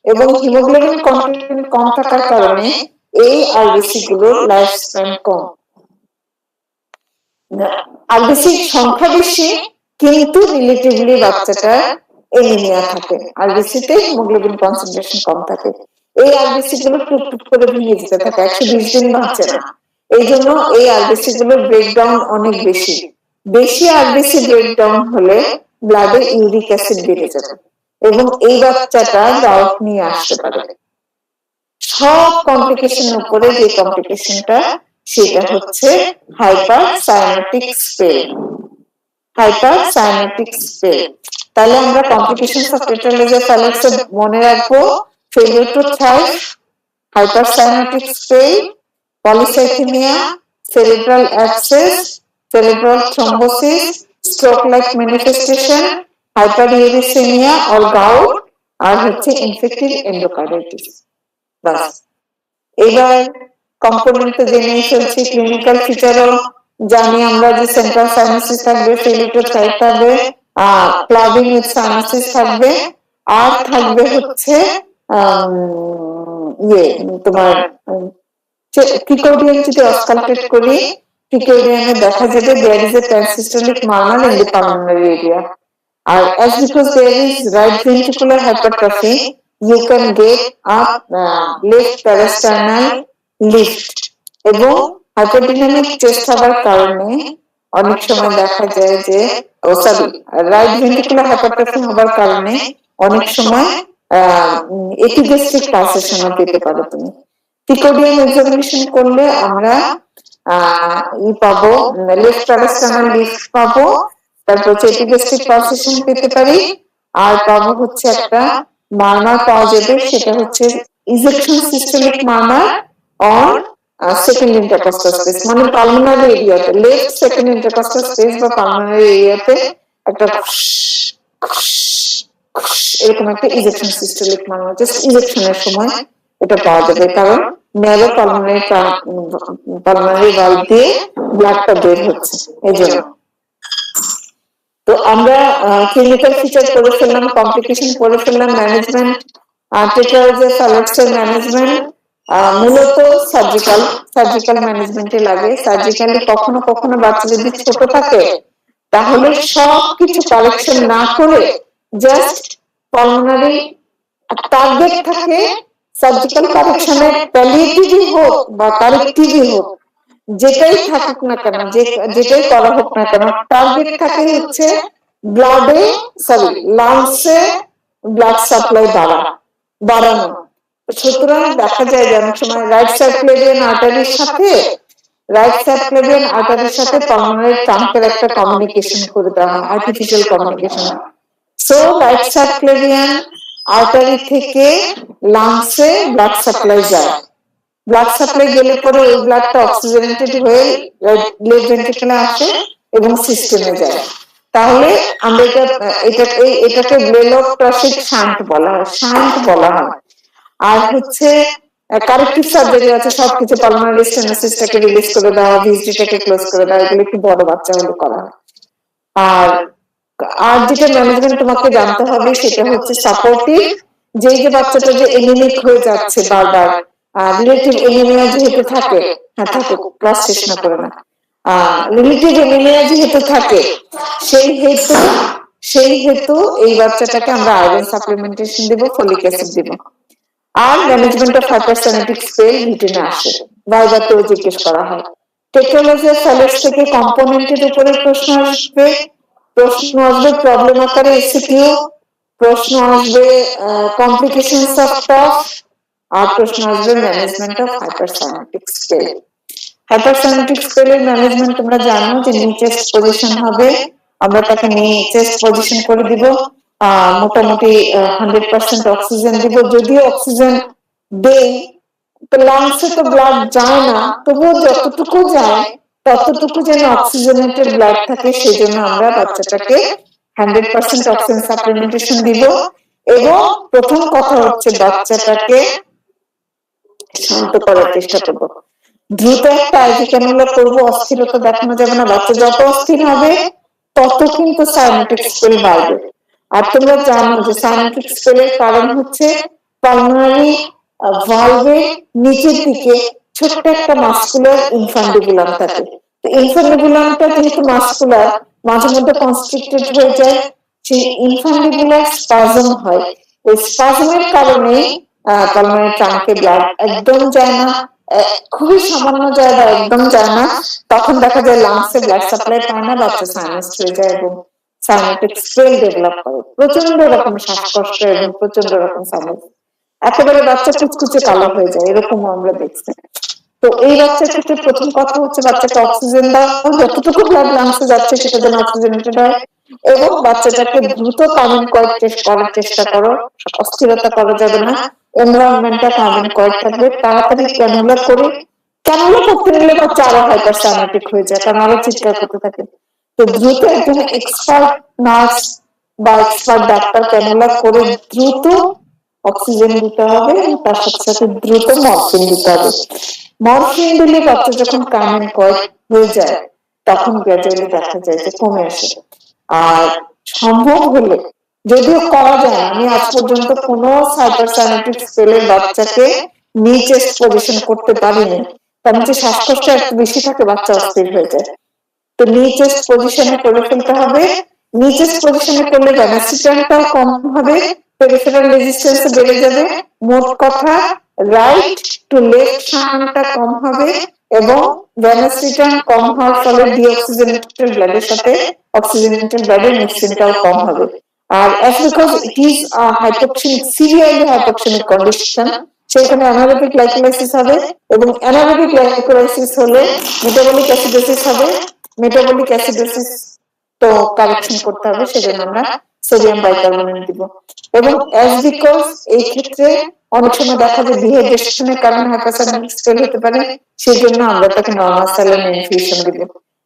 এবং হিমোগ্লোবিন কন্টেন্ট কম থাকার কারণে এই আরবিসি গুলোর লাইফ স্প্যান কম। আরবিসি সংখ্যা বেশি কিন্তু রিলেটিভলি বাচ্চাটার এনিমিয়া থাকে, আরবিসিতে হিমোগ্লোবিন কনসেন্ট্রেশন কম থাকে। এই আরবিসি গুলো টুকটুক করে ভেঙে যেতে থাকে, 120 দিন বাঁচে না। এই জন্য এই আরবিসি গুলোর ব্রেকডাউন অনেক বেশি আরবিসি ব্রেকডাউন হলে ব্লাডে ইউরিক অ্যাসিড বেড়ে যাবে এবং এই বাচ্চাটা গাউট নিয়ে আসতে পারে। সব কমপ্লিকেশনের উপরে যে কমপ্লিকেশনটা সেটা হচ্ছে হাইপারসাইনোটিক স্প্রে। তাহলে আমরা কমপ্লিকেশনস অফ টেট্রালেজিয়া থ্যালাক্স মনে রাখবো: failure to thrive, hypercyanotic spell, polycythaemia, cerebral abscess, cerebral thrombosis, stroke like manifestation, hyperuricaemia or gout, আর হচ্ছে ইনফেক্টিভ এন্ডোকার্ডাইটিস। বাস, এবার কম্পোনেন্ট তো জেনেই ফেলছি, ক্লিনিক্যাল ফিচারও জানি আমরা যে সেন্ট্রাল সাইনাসিস থাকবে, ফেলিউর টু থ্রাইভ থাকবে, ক্লাবিং উইথ সাইনাসিস থাকবে, আর থাকবে হচ্ছে তোমার ট্রিকোডিয়ান যদি অসকালটেট করি, ট্রিকোডিয়ানে দেখা যাবে there is a transsystolic murmur in the pulmonary area. R as because there is right ventricular hypertrophy, you can get up left parasternal lift, এবং হাইপোডিনামিক চেস্ট হওয়ার কারণে অনেক সময় দেখা যায় যে রাইট ভেন্ট্রিকুলার হাইপারট্রফি হওয়ার কারণে অনেক সময় এপিগ্যাস্ট্রিক পালসেশনও পেতে পারো তুমি। ট্রিকোডিয়ান এক্সামিনেশন করলে আমরা পাবো, লেফট প্যারাস্টার্নাল লিফট পাবো, তারপর হচ্ছে এপিগ্যাস্ট্রিক পালসেশন পেতে পারি, আর পাবো হচ্ছে একটা মার্মার পাওয়া যাবে, সেটা হচ্ছে ejection systemic murmur on second intercostal space, মানে পালমোনারি এরিয়াতে, লেফট সেকেন্ড ইন্টারকস্টাল স্পেস বা পালমোনারি এরিয়াতে একটা এরকম একটা ইজেকশন সিস্টেমিক মার্মার, জাস্ট ইজেকশনের সময় এটা পাওয়া যাবে, কারণ ন্যারো পালমোনারি ভালভ দিয়ে ব্লাডটা বের হচ্ছে এজন্য। তো আমরা ক্লিনিক্যাল ফিচার করে ফেললাম, কমপ্লিকেশন করে ফেললাম, ম্যানেজমেন্ট, টেট্রালেজিয়া থ্যালাক্সের ম্যানেজমেন্ট মূলত সার্জিক্যাল ম্যানেজমেন্টে লাগে। সার্জিক্যালি কখনো কখনো বাচ্চা যদি ছোট থাকে তাহলে সবকিছু কারেকশন না করে জাস্ট পালমোনারি টার্গেট থাকে, সার্জিক্যাল কারেকশনের প্যালিয়েটিভই হোক বা কারেক্টিভই হোক, যেটাই থাকুক না কেন, যেটাই করা হোক না কেন, টার্গেট থাকে হচ্ছে লাংসে ব্লাড সাপ্লাই বাড়ানো। সুতরাং দেখা যায় যে অনেক সময় রাইট সার্কুলেরিয়ান আর্টারির সাথে পালমোনারি ট্রাঙ্কের একটা কমিউনিকেশন করে দেওয়া হয়, আর্টিফিশিয়াল কমিউনিকেশন। সো রাইট সার্কুলেরিয়ান আর্টারি থেকে লাংসে ব্লাড সাপ্লাই যায়, ব্লাড সাপ্লাই গেলে পরে ওই ব্লাডটা অক্সিজেনেটেড হয়ে লেফট ভেন্ট্রিকলে আসে এবং সিস্টেমে যায়। তাহলে আমরা এটাকে ব্লেলোপ্রাসিক শান্ট বলা হয়। আর হচ্ছে কারেক্টিভ সার্জারি আছে, সবকিছু পালমোনারি স্টেনোসিসটাকে রিলিজ করে দেওয়া, ভিএসডিটাকে ক্লোজ করে দেওয়া, এগুলো একটু বড় বাচ্চা হলে করা হয়। আর আর যেটা ম্যানেজমেন্ট তোমাকে জানতে হবে সেটা হচ্ছে সাপোর্টিভ, যেই যে বাচ্চাটা যে এনিমিক হয়ে যাচ্ছে বারবার, রিলেটিভ এনিমিয়া যেহেতু থাকে, হ্যাঁ থাকুক, ক্লাস শেষ না করে না, রিলেটিভ এনিমিয়া যেহেতু থাকে সেই হেতু এই বাচ্চাটাকে আমরা আয়রন সাপ্লিমেন্টেশন দিব, ফলিক অ্যাসিড দিব। আর ম্যানেজমেন্ট অফ হাইপারসোনিক স্পেল রুটিনে আসে, ভাইভাতেও জিজ্ঞেস করা হয়। টেকনোলজি স্যালাডস থেকে কম্পোনেন্টের উপরে প্রশ্ন আসবে, প্রবলেম আকারে এসিকিউ, প্রশ্ন আসবে কমপ্লিকেশনস অফ টফ, আর প্রশ্ন আসবে management of hypersonic spell. Hypersonic স্পেলের ম্যানেজমেন্ট তোমরা জানো যে নি চেস্ট পজিশন হবে, আমরা তাকে নি চেস্ট পজিশন করে দিব, মোটামুটি 100% অক্সিজেন দিব। যদিও অক্সিজেন দেই তো লাংসে তো ব্লাড যায় না, তবুও যতটুকু যায় ততটুকু যেন অক্সিজেনেটেড ব্লাড থাকে, সেই জন্য আমরা বাচ্চাটাকে 100% অক্সিজেন সাপ্লিমেন্টেশন দিব। এবং প্রথম কথা হচ্ছে বাচ্চাটাকে শান্ত করার চেষ্টা করব, দ্রুত একটা আইভি ক্যানুলা করবো, অস্থিরতা দেখানো যাবে না। বাচ্চা যত অস্থির হবে তত কিন্তু সাইনোটিক স্পেল বাড়বে। আর তোমরা জানো যে সাইনোটিক স্পেলের কারণ হচ্ছে পালমোনারি ভালভের নিচের দিকে ছোট্ট একটা মাস্কুলার ইনফান্ডিবুলাম থাকে। তো ইনফান্ডিবুলামটা যেহেতু মাস্কুলার, মাঝে মধ্যে কনস্ট্রিক্টেড হয়ে যায়, সেই ইনফান্ডিবুলার স্পাজম হয়। ওই স্পাজমের কারণে পালমোনারি ট্রাঙ্কে ব্লাড একদম যায় না, খুবই সামান্য যায় বা একদম যায় না, তখন দেখা যায় লাংসে ব্লাড সাপ্লাই পায় না, বাচ্চা সাইনাস হয়ে যায় এবং সাইনোটিক স্পেল ডেভেলপ করে, প্রচন্ড রকম শ্বাসকষ্ট এবং প্রচন্ড রকম সাইনাস, একেবারে বাচ্চা কুচকুচে কালো হয়ে যায়, এরকম আমরা দেখছি। তো এই বাচ্চার ক্ষেত্রে প্রথম কথা হচ্ছে বাচ্চাকে অক্সিজেন দাও, যতটুকু ব্লাড লাংসে যাচ্ছে সেটা যেন অক্সিজেনেটেড হয়, এবং বাচ্চাটাকে দ্রুত কামিং করার চেষ্টা করো, অস্থিরতা করা যাবে না, এনভায়রনমেন্টটা কামিং করা থাকবে, তাড়াতাড়ি ক্যানুলা করে, ক্যানুলা করতে নিলে বাচ্চা আরো হাইপারসোনিক হয়ে যায়, কারণ আরো চিৎকার করতে থাকে। তো দ্রুত একজন এক্সপার্ট নার্স বা এক্সপার্ট ডাক্তার ক্যানুলা করে দ্রুত অক্সিজেন দিতে হবে, তার সাথে সাথে দ্রুত মরফিন দিতে হবে। মরফিন দিলে বাচ্চা যখন কামিং হয়ে যায় তখন গ্র্যাজুয়ালি দেখা যায় যে কমে আসে। আর সম্ভব হলে, যদিও করা যায় না, আমি আজ পর্যন্ত কোনো হাইপারসোনিক স্পেলের বাচ্চাকে নি চেস্ট পজিশন করতে পারিনি, কারণ যে শ্বাসকষ্ট একটু বেশি থাকে বাচ্চা অস্থির হয়ে যায়। তো নি চেস্ট পজিশনে করে ফেলতে হবে। নি চেস্ট পজিশনে করলে ভ্যানাসিটানটাও কম হবে, পেরিফেরাল রেজিস্ট্যান্স বেড়ে যাবে, মোট কথা রাইট টু লেফট শান্টটা কম হবে, এবং ভ্যানাসিটান কম হওয়ার ফলে ডিঅক্সিজেনেটেড ব্লাডের সাথে অক্সিজেনেটেড ব্লাডের মিক্সিংটাও কম হবে। আর as because it is a hypoxaemic, severely hypoxaemic condition, সেখানে অ্যানারোবিক গ্লাইকোলাইসিস হবে, এবং অ্যানারোবিক গ্লাইকোলাইসিস হলে মেটাবলিক অ্যাসিডোসিস হবে। মেটাবলিক অ্যাসিডোসিস তো কারেকশন করতে হবে, সেজন্য আমরা সোডিয়াম বাইকার্বনেট দিব। এবং অ্যাজ বিকজ এই ক্ষেত্রে অনেক সময় দেখা যায় ডিহাইড্রেশনের কারণে হাইপারসোনিক স্পেল হতে পারে, সেজন্য আমরা তাকে নরমাল স্যালাইন ইনফিউশন দিব।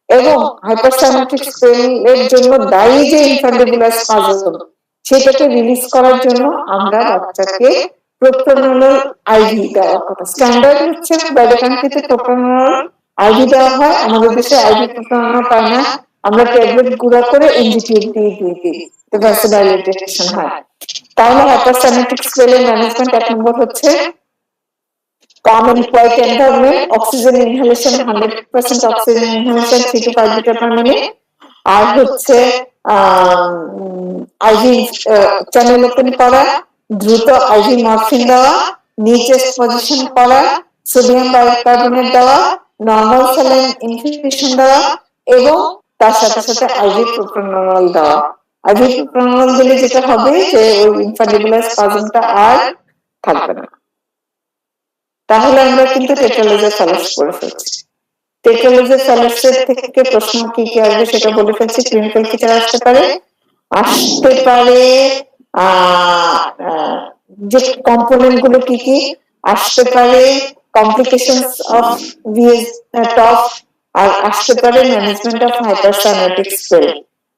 এবং হাইপারসোনিক স্পেলের জন্য দায়ী যে ইনফান্ডিবুলার স্পাজম, সেটাকে রিলিজ করার জন্য আমরা বাচ্চাকে প্রোপ্রানোল আইভি দেওয়ার কথা। স্ট্যান্ডার্ড হচ্ছে বাইরে কান্ট্রিতে প্রোপ্রানোল আইভি দেওয়া হয়, আমাদের দেশে আইভি প্রোপ্রানোল পায় না, আমরা ট্যাবলেট গুঁড়া করে এনজিটিএল দিয়ে দিই, তো ভ্যাসোডাইলেটেশন হয়। তাহলে হাইপারসোনিক স্পেলের ম্যানেজমেন্ট এক নম্বর হচ্ছে calm and quiet environment, oxygen inhalation 100% oxygen inhalation 3 to 5 liter per minute, আর হচ্ছে আইভি চ্যানেল ওপেন করা, দ্রুত আইভি মরফিন দেওয়া, নি চেস্ট পজিশন করা, সোডিয়াম বাইকার্বনেট দেওয়া, নরমাল স্যালাইন ইনফিউশন দেওয়া, এবং তার সাথে সাথে আইভি প্রোপ্রানোল দেওয়া। আইভি প্রোপ্রানোল দিলে যেটা হবে যে ওই ইনফান্ডিবুলার স্পাজমটা আর থাকবে না। তাহলে আমরা কিন্তু টেট্রালোজার স্যালাডস করে ফেলছি। টেট্রালোজার স্যালাডসের থেকে প্রশ্ন কি কি আসবে সেটা বলে ফেলছি। ক্লিনিক্যাল ফিচার আসতে পারে যে কম্পোনেন্ট গুলো কি কি আসতে পারে, কমপ্লিকেশনস অফ ভিএস টফ, আর আসতে পারে ম্যানেজমেন্ট অফ হাইপারসোনিক স্পেল।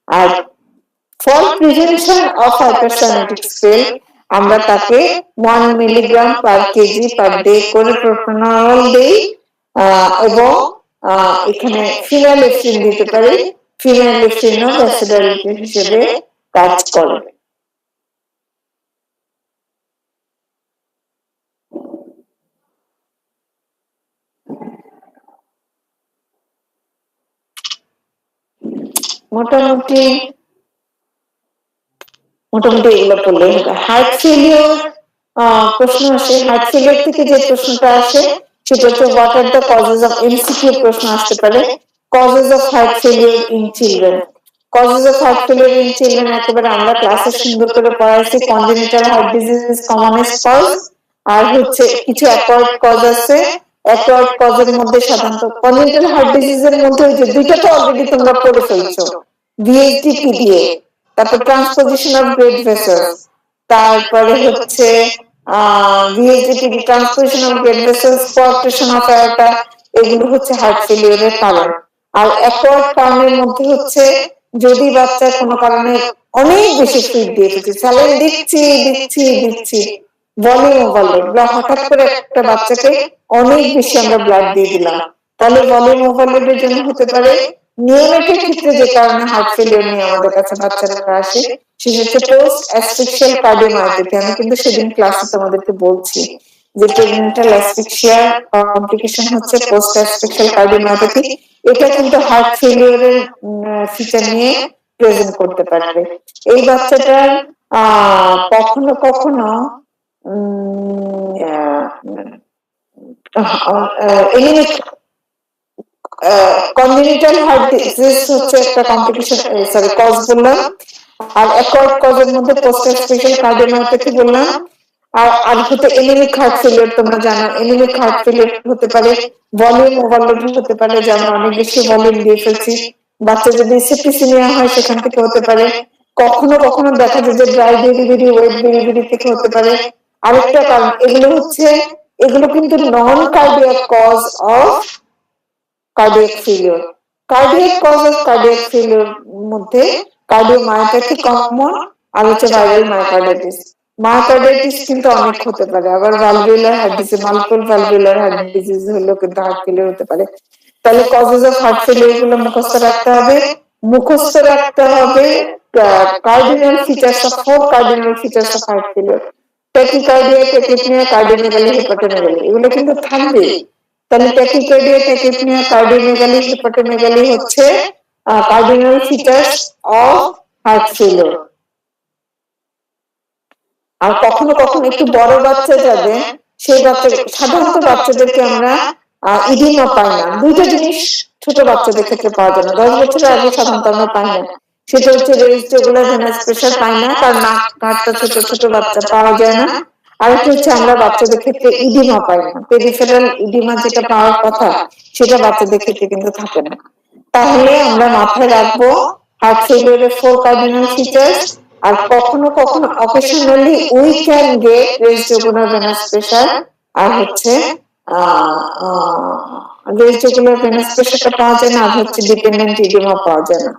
আর for prevention of hypersonic spell আমরা তাকে 1 milligram per kg per day করে প্রোপ্রানোল দেই এবং এখানে ফিনাইলেফ্রিন দিতে পারি। ফিনাইলেফ্রিনও ভ্যাসোডাইলেটর হিসেবে কাজ করে। মোটামুটি এগুলো পড়লে হবে। হার্ট ফেলিওর প্রশ্ন আসে, হার্ট ফেলিওর থেকে যে প্রশ্নটা আসে সেটা হচ্ছে what are the causes of, MCQ প্রশ্ন আসতে পারে, causes of heart failure in children. Causes of heart failure in children একেবারে আমরা ক্লাসে সুন্দর করে পড়াইছি, congenital heart disease commonest cause, আর হচ্ছে কিছু অ্যাকোয়ার্ড কজ আছে। অ্যাকোয়ার্ড কজের মধ্যে সাধারণত কনজেনিটাল হার্ট ডিজিজের মধ্যে ওই যে দুইটা তো অলরেডি তোমরা পড়ে ফেলছো, ভিএইচডি পিডিএ, তারপর ট্রান্সপোজিশন অফ ব্লাড ভেসেলস, তারপরে হচ্ছে VHD transposition of blood vessels, coarctation of অ্যাorta, এগুলো হচ্ছে হার্ট ফেলিওরের কারণ। আর অ্যাকোয়ার্ড কারণের মধ্যে হচ্ছে যদি বাচ্চা কোনো কারণে অনেক বেশি ফিড দিয়ে ফেলছে, স্যালাইন দিচ্ছি ভলিউম ওভারলোড, হঠাৎ করে একটা বাচ্চাকে অনেক বেশি আমরা ব্লাড দিয়ে দিলাম, তাহলে ভলিউম ওভারলোডের জন্য হতে পারে। নিওনেটের ক্ষেত্রে যে কারণে হার্ট ফেলিওর নিয়ে আমাদের কাছে বাচ্চারা আসে সেটা হচ্ছে পোস্ট অ্যাসফিক্সিয়াল কার্ডিওমায়োপ্যাথি। আমি কিন্তু সেদিন ক্লাসে তোমাদেরকে বলছি যে প্রেগন্যান্টাল অ্যাসফিক্সিয়ার কমপ্লিকেশন হচ্ছে পোস্ট অ্যাসফিক্সিয়াল কার্ডিওমায়োপ্যাথি। এটা কিন্তু হার্ট ফেলিওরের ফিচার নিয়ে প্রেজেন্ট করতে পারবে। এই বাচ্চাটার কখনো কখনো কনজেনিটাল হার্ট ডিজিজ হচ্ছে একটা কমপ্লিকেশন, সরি কজ বললাম, আর অ্যাকর্ড কজের মধ্যে পোস্ট অ্যাসফিক্সিয়াল কার্ডিওমায়োপ্যাথি বললাম। আর হচ্ছে এনিমিক হার্ট ফেলিওর, তোমরা জানো এনিমিক হার্ট ফেলিওর হতে পারে, ভলিউম ওভারলোড হতে পারে, যে আমরা অনেক বেশি ভলিউম দিয়ে ফেলছি। বাচ্চা যদি সেপ্টিসিমিয়া হয় সেখান থেকে হতে পারে। কখনো কখনো দেখা যায় যে ড্রাই ডেলিভারি, ওয়েট ডেলিভারি থেকে হতে পারে। আরেকটা কারণ, এগুলো কিন্তু non cardiac cause of cardiac failure. Cardiac cause of cardiac failure মধ্যে কার্ডিওমায়োপ্যাথি কমন, আর হচ্ছে ভাইরাল মায়োকার্ডাইটিস। মায়োকার্ডাইটিস কিন্তু অনেক হতে পারে, আবার valvular heart disease, multiple valvular heart disease হলেও কিন্তু হার্ট ফেলিওর হতে পারে। তাহলে কজেস অফ হার্ট ফেলিওর গুলো মুখস্থ রাখতে হবে। Cardinal features of 4 cardinal features of heart failure, tachycardia, tachypnoea, cardiomegaly, hepatomegaly, এগুলো কিন্তু থাকবে। তাহলে ট্যাকিকার্ডিয়া, ট্যাকিপনিয়া, কার্ডিওমেগালি, হেপাটোমেগালি হচ্ছে cardinal features of heart failure. আর কখনো কখনো একটু বড় বাচ্চা যাদের, সেই বাচ্চা, সাধারণত বাচ্চাদেরকে আমরা ইডিমা পাই না। দুইটা জিনিস ছোট বাচ্চাদের ক্ষেত্রে পাওয়া যায় না, 10 বছরের আগে সাধারণত আমরা পাই না। সেটা হচ্ছে রেইজড রেগুলার ভেনাস প্রেসার পাই না, কারণ নাকটা ছোট বাচ্চা পাওয়া যায় না। আরেকটা হচ্ছে আমরা বাচ্চাদের ক্ষেত্রে ইডিমা পাই না, পেরিফেরাল ইডিমা যেটা পাওয়ার কথা সেটা বাচ্চাদের ক্ষেত্রে কিন্তু থাকে না। তাহলে আমরা মাথায় রাখবো হার্ট ফেলিওরের 4 কার্ডিনাল ফিচার্স। আর কখনো কখনো occasionally we can get raised regular venous pressure, আর হচ্ছে রেইজড রেগুলার ভেনাস প্রেসারটা পাওয়া যায় না, আর হচ্ছে ডিপেন্ডেন্ট ইডিমা পাওয়া যায় না।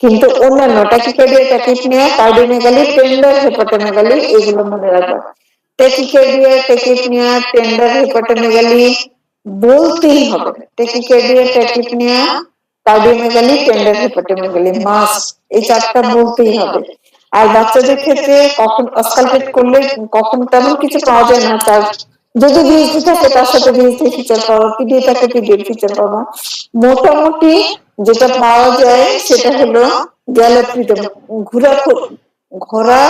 কিন্তু অন্যান্য tachycardia, tachypnoea, cardiomegaly, tender hepatomegaly, এগুলো মনে রাখবা। ট্যাকিকার্ডিয়া, ট্যাকিপনিয়া, টেন্ডার হেপাটোমেগালি বলতেই হবে। Tachycardia, tachypnoea, cardiomegaly, tender hepatomegaly must, এই 4টা বলতেই হবে। আর বাচ্চাদের ক্ষেত্রে কখন অস্কালটেট করলে কখন তেমন কিছু পাওয়া যায় না, তার যদি ভিএইচডি থাকে তার সাথে ভিএইচডি ফিচার পাওয়া, পিডিএ থাকে পিডিএর ফিচার পাওয়া। মোটামুটি যেটা পাওয়া যায় সেটা হলো গ্যালাপ্রিডম, ঘোড়া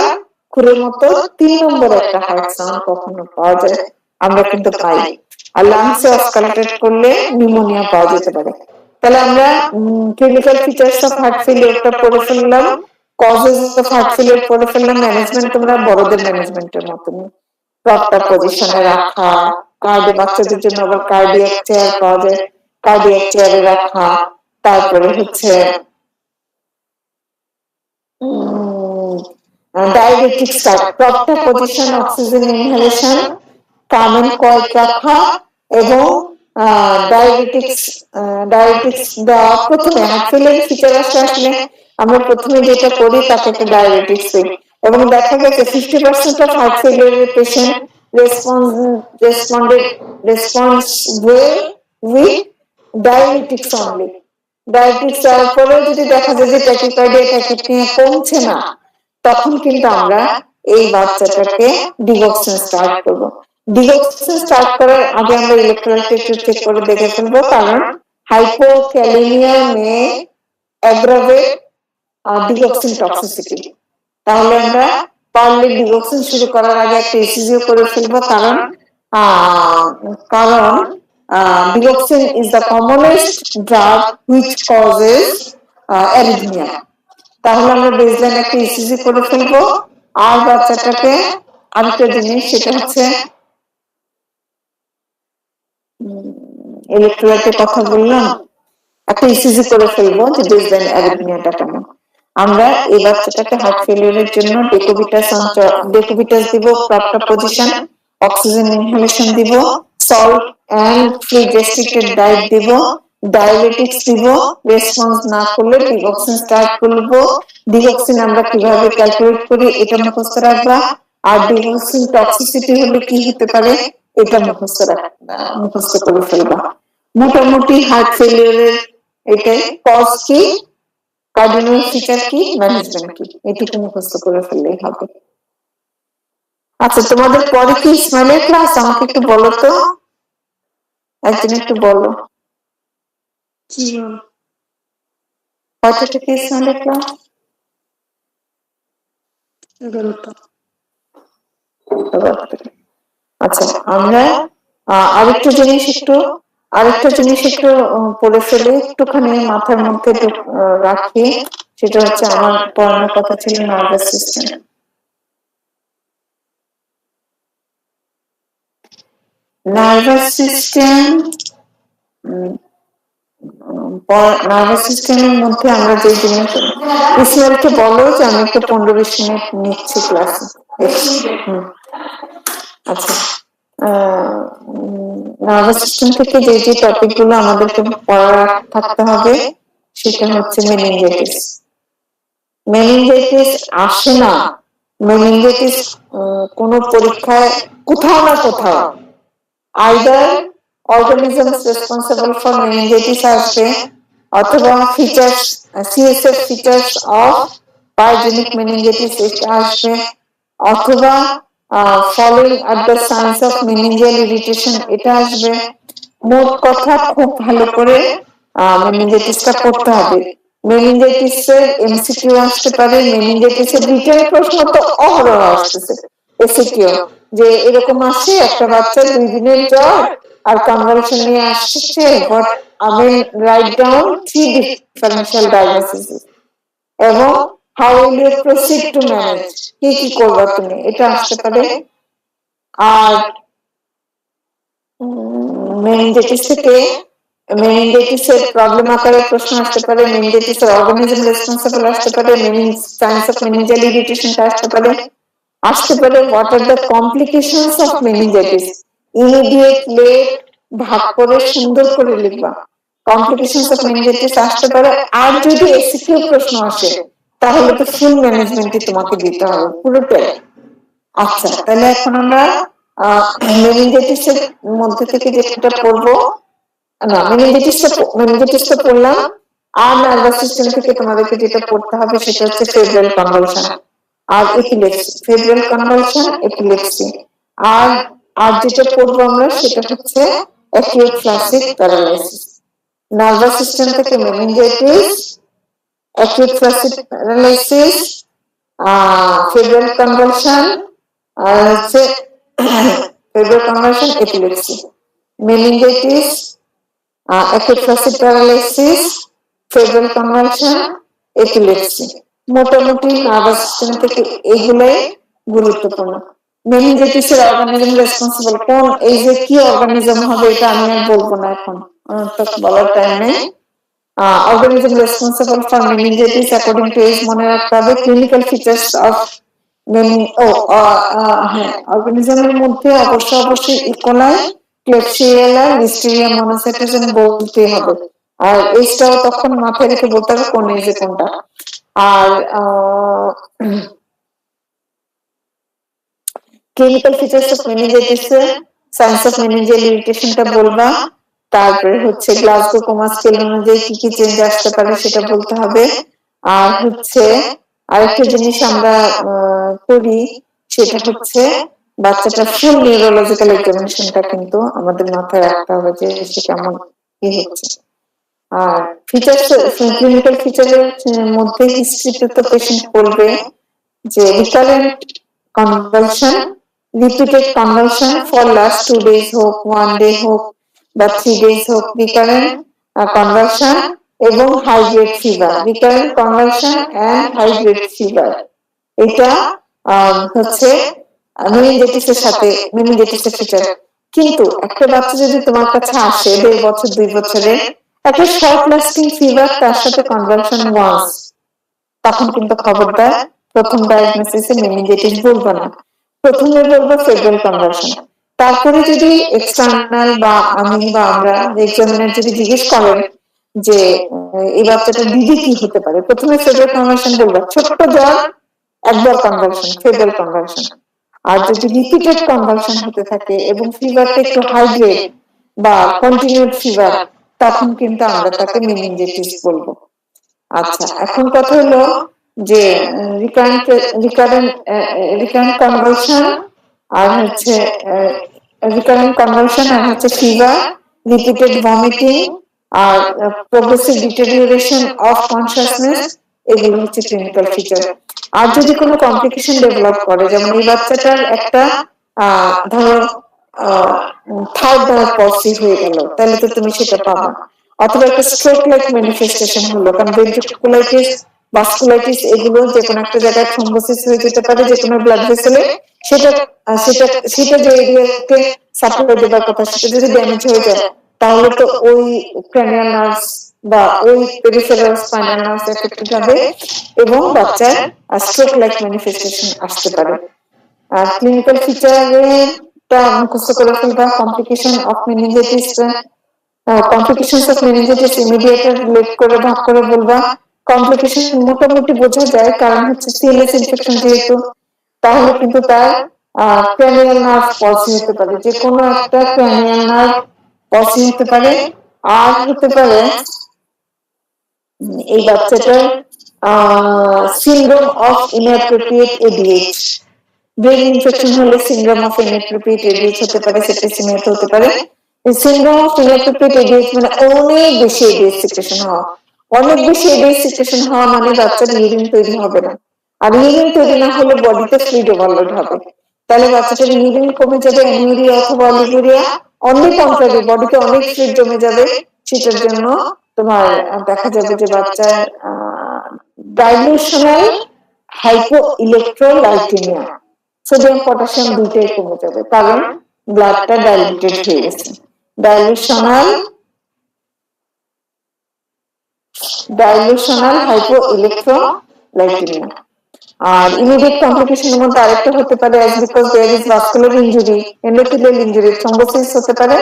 খুরের মতো 3 নম্বর একটা হার্ট সাউন্ড কখনো পাওয়া যায়, আমরা কিন্তু পাই। আর লাংসে অস্কালটেট করলে নিউমোনিয়া পাওয়া যেতে পারে। তাহলে আমরা ক্লিনিক্যাল ফিচার্স অফ হার্ট ফেলিওরটা পড়ে ফেললাম, কজেস অফ হার্ট ফেলিওর পড়ে ফেললাম। ম্যানেজমেন্ট তোমরা বড়দের ম্যানেজমেন্টের মতন, প্রপার পজিশনে রাখা, বাচ্চাদের জন্য আবার কার্ডিয়াক চেয়ার পাওয়া যায়, কার্ডিয়াক চেয়ারে রাখা। তারপরে হচ্ছে diuretics, proper position, oxygen inhalation, calm and quiet রাখা, এবং ডায়াবেটিক্স দেওয়া। প্রথমে হার্ট ফেলিওর ফিচার আসলে আমরা প্রথমে যেটা করি তাকে একটা ডায়াবেটিক্স দিই। এবং দেখা গেছে 50% অফ হার্ট ফেলিয়ারের patient responded response well with diuretics only. Diuretics দেওয়ার পরেও যদি দেখা যায় যে ট্যাকিকার্ডিয়া ট্যাকিপনিয়া কমছে না, তখন কিন্তু আমরা এই বাচ্চাটাকে ডিগক্সিন স্টার্ট করব। ডিগক্সিন স্টার্ট করার আগে আমরা ইলেক্ট্রোলাইট একটু চেক করে দেখে ফেলবো, কারণ হাইপোক্যালেমিয়া মে অ্যাগ্রাভেট ডিগক্সিন টক্সিসিটি। তাহলে আমরা পারলে ডিগক্সিন শুরু করার আগে একটা ইসিজিও করে ফেলবো, কারণ কারণ digoxin is the commonest drug which causes arrhythmia. তাহলে আমরা বেসলাইন একটা ইসিজি করে ফেলবো। আর বাচ্চাটাকে আরেকটা জিনিস, সেটা হচ্ছে ইলেকট্রোলাইটের কথা বললাম, একটা ইসিজি করে ফেলবো যে বেসলাইন অ্যারিথমিয়াটা কেমন। আমরা এই বাচ্চাটাকে হার্ট ফেলিয়ারের জন্য ডেকুবিটাস দিব, প্রপার পজিশন, অক্সিজেন ইনহেলেশন দিব, salt and fluid restricted diet দিব, ডায়ালিটিক্স দিব। রেসপন্স না করলে ডিগক্সিন স্টার্ট করব। ডিগক্সিন আমরা কিভাবে ক্যালকুলেট করি এটা মুখস্থ রাখবা। আর ডিগক্সিন টক্সিসিটি হলে কি হতে পারে এটা মুখস্থ করে ফেলবা। মোটামুটি হার্ট ফেলিয়ারের এটাই কজ কি, কার্ডিনাল ফিচার কি, ম্যানেজমেন্ট কি, এটুকু মুখস্থ করে ফেললেই হবে। আচ্ছা, তোমাদের পরে কি ইসমাইলের ক্লাস? আমাকে একটু বলো তো, একজন একটু বলো কয়টা থেকে ইসমাইলের ক্লাস? 11টা। আচ্ছা, আমরা আরেকটা জিনিস একটু পড়ে ফেলে একটুখানি মাথার মধ্যে রাখি, সেটা হচ্ছে আমার পড়ানোর কথা ছিল নার্ভাস সিস্টেম। নার্ভাস সিস্টেমের মধ্যে আমরা যে জিনিস, ইসমাইলকে বলো যে আমি একটু 15-20 মিনিট নিচ্ছি ক্লাসে। আচ্ছা, নার্ভাস সিস্টেম থেকে যে যে টপিক গুলো আমাদেরকে পড়া থাকতে হবে সেটা হচ্ছে মেনিনজাইটিস। মেনিনজাইটিস আসে না, মেনিনজাইটিস কোন পরীক্ষায় কোথাও না কোথাও either organisms responsible for meningitis আসবে, অথবা features CSF features of pyogenic meningitis আসবে, অথবা following at the signs of meningeal irritation এটা আসবে। মোট কথা খুব ভালো করে মেনিনজাইটিসটা পড়তে হবে। মেনিনজাইটিসের এমসিকিউ আসতে পারে, মেনিনজাইটিসের রিটেন প্রশ্ন তো অহরহ আসতেছে। এসিকিউ যে এরকম আসে, একটা বাচ্চা 2 দিনের জ্বর আর কনভালশন নিয়ে আসছে, বাট আমি রাইট ডাউন 3 ডিফারেন্সিয়াল ডায়াগনোসিস এবং how will you proceed to manage, কি কি করবা তুমি, এটা আসতে পারে। আর মেনিনজাইটিস থেকে মেনিনজাইটিসের প্রবলেম আকারে প্রশ্ন আসতে পারে, মেনিনজাইটিসের অর্গানিজম রেসপন্সিবল আসতে পারে, সাইন্স অফ মেনিনজিয়াল ইরিটেশনটা আসতে পারে। What are the complications of meningitis, immediate late ভাগ করে সুন্দর করে লিখবা। কমপ্লিকেশনস অফ মেনিনজাইটিস আসতে পারে। আর যদি এসিকিউ প্রশ্ন আসে তাহলে তো ফুল ম্যানেজমেন্টই তোমাকে দিতে হবে, পুরোটাই। আচ্ছা, তাহলে এখন আমরা মেনিনজাইটিসের মধ্যে থেকে যেটা পড়বো, না মেনিনজাইটিসটা পড়লাম। আর নার্ভাস সিস্টেম থেকে তোমাদেরকে যেটা পড়তে হবে সেটা হচ্ছে ফেব্রাইল কনভালশন আর এপিলেপসি। Febrile convulsion, epilepsy. আর আর যেটা পড়বো আমরা সেটা হচ্ছে acute flaccid paralysis. Nervous system থেকে meningitis, acute flaccid paralysis, febrile convulsion, আর হচ্ছে febrile convulsion, epilepsy. Meningitis, acute flaccid paralysis, febrile convulsion, epilepsy. মোটামুটি নার্ভাস সিস্টেম থেকে এগুলাই গুরুত্বপূর্ণ। মেনিনজাইটিসের অর্গানিজম রেসপন্সিবল কোন, এই যে কি অর্গানিজম হবে এটা আমি আর বলবো না, এখন তো বলার টাইম নেই। Organism responsible for meningitis according to age মনে রাখতে হবে। ক্লিনিক্যাল ফিচার্স অফ অর্গানিজমের মধ্যে অবশ্যই ইকোলাই, ক্লেবসিয়েলা, লিস্টেরিয়া মনোসাইটোজেন বলতে হবে। আর এজটাও তখন মাথায় রেখে বলতে হবে কোন এজে কোনটা। আর clinical features of meningitis signs of meningeal ইরিটেশনটা বলবা, তারপরে হচ্ছে গ্লাসগো কোমা স্কেল অনুযায়ী কি কি চেঞ্জ আসতে পারে সেটা বলতে হবে। আর হচ্ছে আরেকটা জিনিস আমরা করি, সেটা হচ্ছে বাচ্চাটার ফুল নিউরোলজিক্যাল এক্সামিনেশনটা কিন্তু আমাদের মাথায় রাখতে হবে যে সে কেমন কি হচ্ছে। আর ফিচার্স, ক্লিনিক্যাল ফিচারের মধ্যে হিস্ট্রিতে তো পেশেন্ট বলবে যে recurrent convulsion, repeated convulsion for last 2 days হোক, 1 day হোক বা 3 days হোক, রিকারেন্ট কনভালশন এবং high grade fever, recurrent convulsion and high grade fever, এটা হচ্ছে মেনিনজাইটিসের সাথে মেনিনজাইটিসের ফিচার। কিন্তু একটা বাচ্চা যদি তোমার কাছে আসে 1.5 বছর 2 বছরে, একটা শর্ট লাস্টিং ফিভার তার সাথে কনভালশন ওয়ান্স, তখন কিন্তু খবরদার প্রথম ডায়াগনোসিসে মেনিনজাইটিস বলবো না, প্রথমে বলবো ফেব্রাইল কনভালশন। তারপরে যদি এক্সটার্নাল বা আমি বা আমরা এক্সামিনার যদি জিজ্ঞেস করেন যে এই বাচ্চাটার বিডি কি হতে পারে, প্রথমে ফেব্রাইল কনভালশন বলবো, ছোট্ট জ্বর একবার কনভালশন, ফেব্রাইল কনভালশন। আর যদি রিপিটেড কনভালশন হতে থাকে এবং ফিভারটা একটু হাই গ্রেড বা কন্টিনিউড ফিভার, তখন কিন্তু আমরা তাকে মেনিনজাইটিস বলবো। আচ্ছা, এখন কথা হলো যে রিকারেন্ট কনভালশন আর হচ্ছে রিকারেন্ট কনভালশন আর হচ্ছে ফিভার, রিপিটেড ভমিটিং আর প্রোগ্রেসিভ ডিটেরিওরেশন অফ কনশাসনেস, এগুলো হচ্ছে ক্লিনিক্যাল ফিচার। আর যদি কোনো কমপ্লিকেশন ডেভেলপ করে, যেমন এই বাচ্চাটার একটা ধরো থার্ড নার্ভ পলসি হয়ে গেল, তাহলে তো তুমি সেটা পাবা। অথবা একটা স্ট্রোক লাইক ম্যানিফেস্টেশন হলো, কারণ ভেন্ট্রিকুলাইটিস, ভাস্কুলাইটিস এগুলো যে কোনো একটা জায়গায় থ্রম্বোসিস হয়ে যেতে পারে যে কোনো ব্লাড ভেসেলে, সেটা সেটা সেটা যে এরিয়াতে সাপ্লাই দেবার কথা সেটা যদি ড্যামেজ হয়ে যায়, তাহলে তো ওই ক্র্যানিয়াল নার্ভস বা ওই পেরিফেরাল স্পাইনাল নার্ভস এফেক্টেড হবে এবং বাচ্চার স্ট্রোক লাইক ম্যানিফেস্টেশন আসতে পারে। আর ক্লিনিক্যাল ফিচারটা মুখস্থ করে ফেলবা। Complication of meningitis, complications of meningitis immediate or relate করে ভাগ করে বলবা। কমপ্লিকেশন মোটামুটি বোঝা যায়, কারণ হচ্ছে সিএলএস ইনফেকশন যেহেতু, তাহলে কিন্তু তার ক্র্যানিয়াল নার্ভ পলসি হতে পারে, যে কোনো একটা ক্র্যানিয়াল নার্ভ পলসি হতে পারে। আর হতে পারে এই বাচ্চাটার syndrome of inappropriate ADH, brain infection হলে সিনড্রোম অফ ইনঅ্যাপ্রোপ্রিয়েট এডিএইচ হতে পারে, সেপ্টিসিমিয়া হতে পারে। সিনড্রোম অফ ইনঅ্যাপ্রোপ্রিয়েট এডিএইচ মানে অনেক বেশি এডিএইচ সিক্রেশন হওয়া, অনেক বেশি এডিএইচ সিক্রেশন হওয়া মানে বাচ্চার ইউরিন তৈরি হবে না, আর ইউরিন তৈরি না হলে বডিতে ফ্লুইড ওভারলোড হবে, তাহলে বাচ্চাটার ইউরিন কমে যাবে, অ্যানিউরিয়া অথবা অলিগুরিয়া, অনেক কন্ট্রারি বডিতে অনেক ফ্লুইড জমে যাবে। সেটার জন্য তোমার দেখা যাবে যে বাচ্চার ডাইলিউশনাল হাইপো ইলেকট্রোলাইটেমিয়া, সোডিয়াম পটাশিয়াম দুইটাই কমে যাবে, কারণ ব্লাডটা ডাইলিউটেড হয়ে গেছে। ডাইলিউশনাল হাইপো ইলেকট্রোলাইটেমিয়া। আর ইমিডিয়েট কমপ্লিকেশনের মধ্যে আরেকটা হতে পারে as because there is vascular injury, endothelial injury, thrombosis হতে পারে,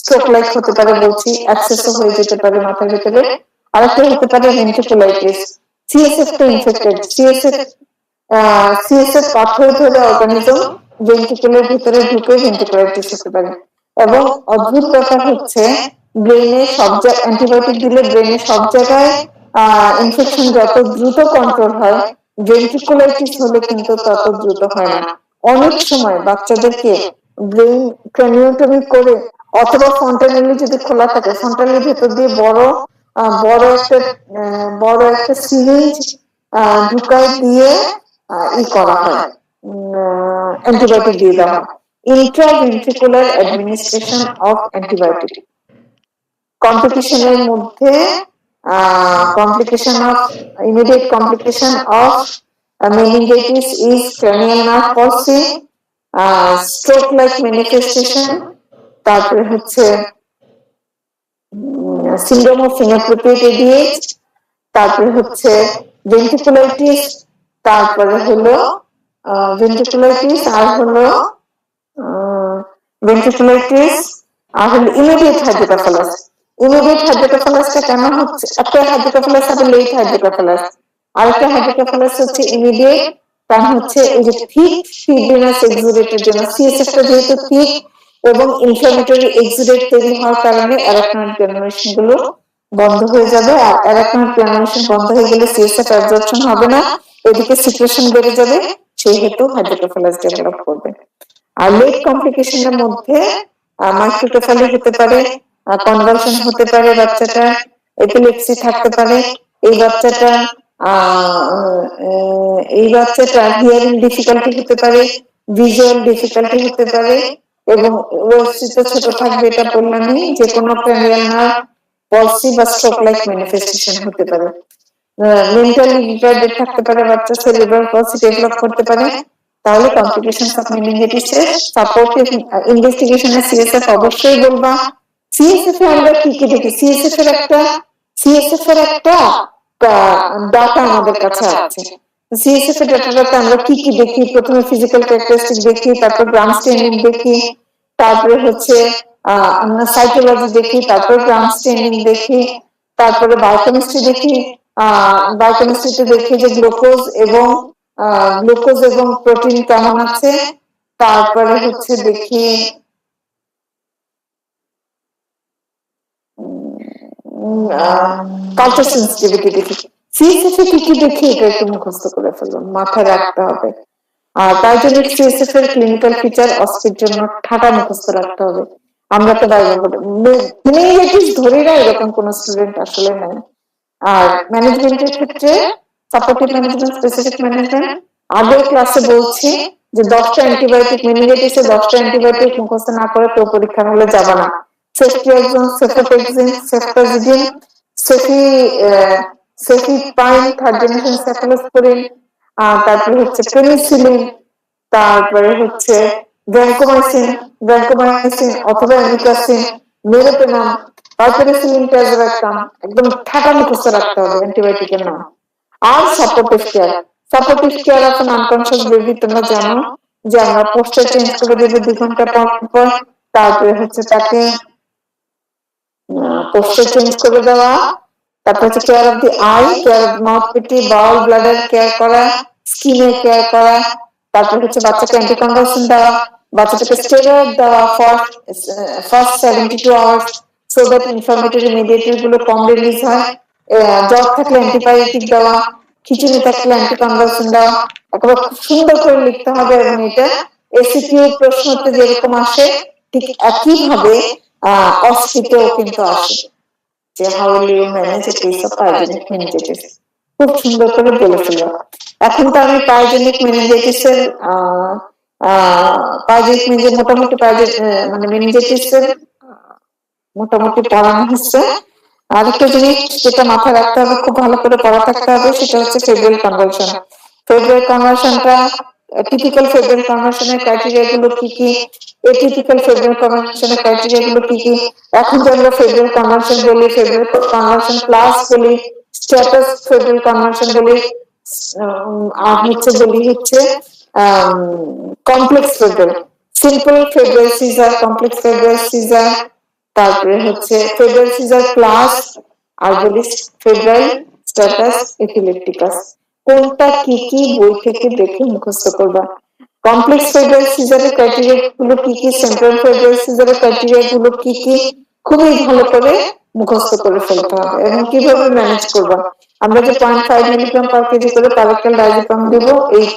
স্ট্রোক লাইক হতে পারে, বলছি অ্যাবসেসও হয়ে যেতে পারে মাথার ভিতরে। আরেকটা হতে পারে ভেন্ট্রিকুলাইটিস, সিএসএফ টা ইনফেক্টেড, সিএসএফ পাথর ধরে অর্গানিজম ভেন্ট্রিকুলের ভিতরে ঢুকে ভেন্ট্রিকুলাইটিস হতে পারে। এবং অদ্ভুত ব্যাপার হচ্ছে ব্রেনে সব জায়গায় অ্যান্টিবায়োটিক দিলে ব্রেনে সব জায়গায় ইনফেকশন যত দ্রুত কন্ট্রোল হয়, ভেন্ট্রিকুলাইটিস হলে কিন্তু তত দ্রুত হয় না। অনেক সময় বাচ্চাদেরকে ব্রেন ক্র্যানিওটমি করে অথবা ফন্টানেলি যদি খোলা থাকে, ফন্টানেলের ভেতর দিয়ে বড় একটা সিরিঞ্জ ঢুকায় দিয়ে করা হয়, অ্যান্টিবায়োটিক দিয়ে দেওয়া হয়, ইন্ট্রাভেন্ট্রিকুলার অ্যাডমিনিস্ট্রেশন অফ অ্যান্টিবায়োটিক। কমপ্লিকেশনের মধ্যে complication of immediate complication of meningitis is cranial nerve palsy, stroke like manifestation, তারপরে হচ্ছে syndrome of inappropriate ADH, তারপরে হচ্ছে ventriculitis, তারপরে হলো ventriculitis আর হলো ventriculitis আর হলো immediate hydrocephalus। ইমিডিয়েট হাইড্রোকেফালাসটা কেন হচ্ছে? একটা হাইড্রোকেফালাস হবে লেট হাইড্রোকেফালাস, আরেকটা হাইড্রোকেফালাস হচ্ছে ইমিডিয়েট কারণ হচ্ছে এই যে থিক ফিব্রিনাস এক্সুডেটের জন্য সিএসএফ টা যেহেতু থিক এবং ইনফ্লামেটরি এক্সুডেট তৈরি হওয়ার কারণে অ্যারাকনয়েড গ্রানুলেশন গুলো বন্ধ হয়ে যাবে, আর অ্যারাকনয়েড গ্রানুলেশন বন্ধ হয়ে গেলে সিএসএফ অ্যাবজর্পশন হবে না, এদিকে সিক্রেশন বেড়ে যাবে, সেই হেতু হাইড্রোকেফালাস ডেভেলপ করবে। আর লেট কমপ্লিকেশনের মধ্যে মাইক্রোকেফালি হতে পারে, কনভালশন হতে পারে, বাচ্চাটার এপিলেপসি থাকতে পারে, এই বাচ্চাটার হিয়ারিং ডিফিকাল্টি হতে পারে, ভিজুয়াল ডিফিকাল্টি হতে পারে, এবং ওএসসি তো ছোট থাকবে এটা বললামই, যে কোনো ক্র্যানিয়াল নার্ভ পলসি বা স্ট্রোক লাইক ম্যানিফেস্টেশন হতে পারে। মেন্টালি রিটার্ডেড থাকতে পারে বাচ্চা, সেরিব্রাল পলসি ডেভেলপ করতে পারে। তাহলে কমপ্লিকেশনস অফ মেনিনজাইটিসের সাপোর্টিভ ইনভেস্টিগেশনে সিএসএফ অবশ্যই বলবা। সিএসএফ এ আমরা কি কি দেখি, সিএসএফ এর একটা ডাটা আমাদের কাছে আছে। সিএসএফ এর ডাটাটাতে আমরা কি কি দেখি, প্রথমে ফিজিক্যাল ক্যারেক্টারিস্টিক দেখি, তারপর গ্রাম স্টেনিং দেখি, তারপরে হচ্ছে আমরা সাইটোলজি দেখি, তারপর গ্রাম স্টেনিং দেখি, তারপরে বায়োকেমিস্ট্রি দেখি। বায়োকেমিস্ট্রিতে দেখি যে গ্লুকোজ এবং প্রোটিন কেমন আছে, তারপরে হচ্ছে দেখি কালচার সেন্সিটিভিটি দেখি। সিএসএফ এ কি কি দেখি এটা একটু মুখস্থ করে ফেলুন, মাথায় রাখতে হবে। আর তাই জন্য সিএসএফ এর ক্লিনিক্যাল ফিচার অস্পির জন্য ঠাটা মুখস্থ রাখতে হবে। আমরা তো মেনিনজাইটিস ধরি না এরকম কোন স্টুডেন্ট আসলে নাই। আর ম্যানেজমেন্টের ক্ষেত্রে সাপোর্টিভ ম্যানেজমেন্ট, স্পেসিফিক ম্যানেজমেন্ট, আগের ক্লাসে বলছি যে 10টা অ্যান্টিবায়োটিক, মেনিনজাইটিসে 10টা অ্যান্টিবায়োটিক মুখস্থ না করে কেউ পরীক্ষার হলে যাবে না। সেফট্রিয়াক্সন, সেফোটেক্সিন, সেফটাজিডিন, সেফিপাইন, থার্ড জেনারেশন সেফালোস্পোরিন, তারপরে হচ্ছে পেনিসিলিন, তারপরে হচ্ছে ভ্যানকোমাইসিন অথবা অ্যামিকাসিন, মেরোপেনাম, পাইপেরিসিলিন, ট্যাজোভেক্টাম, একদম ঠাটা মুখস্থ রাখতে হবে অ্যান্টিবায়োটিকের নাম। আর supportive care of unconscious baby, তোমরা জানো যে আমরা পোস্টার চেঞ্জ করে দেবো 2 ঘন্টা পর। তারপরে হচ্ছে তাকে পোস্টার চেঞ্জ করে দেওয়া, তারপর হচ্ছে care of the eye, care of mouth, পিটি, বাউল, ব্লাডার কেয়ার করা, স্কিনের কেয়ার করা, তারপর হচ্ছে বাচ্চাকে অ্যান্টিকনভালসেন্ট দেওয়া, বাচ্চাটাকে স্টেরয়েড দেওয়া for first 72 hours so that inflammatory mediator গুলো কম রিলিজ হয়, জ্বর থাকলে অ্যান্টিবায়োটিক দেওয়া, খিচুনি থাকলে অ্যান্টিকনভালসেন্ট দেওয়া। একেবারে খুব সুন্দর করে লিখতে হবে, এবং এটা এসিকিউ প্রশ্নতে যেরকম আসে ঠিক একই ভাবে অস্পিতেও কিন্তু আসে, যে how will you manage a case of pyogenic meningitis, খুব সুন্দর করে বলে ফেললাম। এখন তো আমি পাইজেনিক মেনিনজাইটিসের মোটামুটি মানে মেনিনজাইটিসের মোটামুটি পড়ানো হচ্ছে। আরেকটা জিনিস যেটা মাথায় রাখতে হবে, খুব ভালো করে পড়া থাকতে হবে, সেটা হচ্ছে ফেব্রাইল কনভালশন। ফেব্রাইল কনভালশনটা টিপিক্যাল ফেব্রাইল কনভালশনের ক্রাইটেরিয়া গুলো কি কি, এটিপিক্যাল ফেব্রাইল কনভালশনের ক্রাইটেরিয়া গুলো কি কি। এখন যে আমরা ফেব্রাইল কনভালশন বলি, ফেব্রাইল কনভালশন প্লাস বলি, স্ট্যাটাস ফেব্রাইল কনভালশন বলি, আর হচ্ছে complex febrile, simple febrile seizure, complex febrile seizure, তারপরে হচ্ছে ফেব্রাইল সিজার প্লাস, আর বলি ফেব্রাইল স্ট্যাটাস এপিলেপটিকাস। কোনটা কি কি বই থেকে দেখে মুখস্থ করবা। কমপ্লেক্স ফেব্রাইল সিজারের ক্রাইটেরিয়া গুলো কি কি, সেন্ট্রাল ফেব্রাইল সিজারের ক্রাইটেরিয়া গুলো কি কি, খুবই ভালো করে মুখস্থ করে ফেলতে হবে। এবং কিভাবে ম্যানেজ করবা, আমরা যে 0.5 মিলিগ্রাম পার কেজি করে প্যারাক্টাল ডাইজিপাম দেব,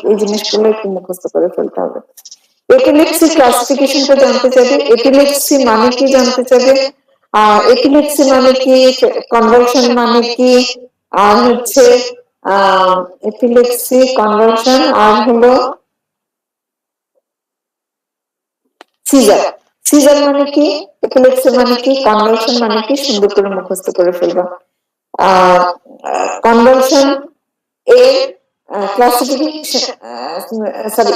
এই জিনিসগুলো একটু মুখস্থ করে ফেলতে হবে। এপিলেপসি ক্লাসিফিকেশনটা জানতে চাইবে, এপিলেপসি মানে কি জানতে চাইবে, এপিলেপসি মানে কি, কনভালশন মানে কি, আর হচ্ছে এপিলেপসি, কনভালশন, আর হলো সিজার। সিজার মানে কি, এপিলেপসি মানে কি, কনভালশন মানে কি, সুন্দর করে মুখস্থ করে ফেলবা। কনভালশন এর ক্লাসিফিকেশন,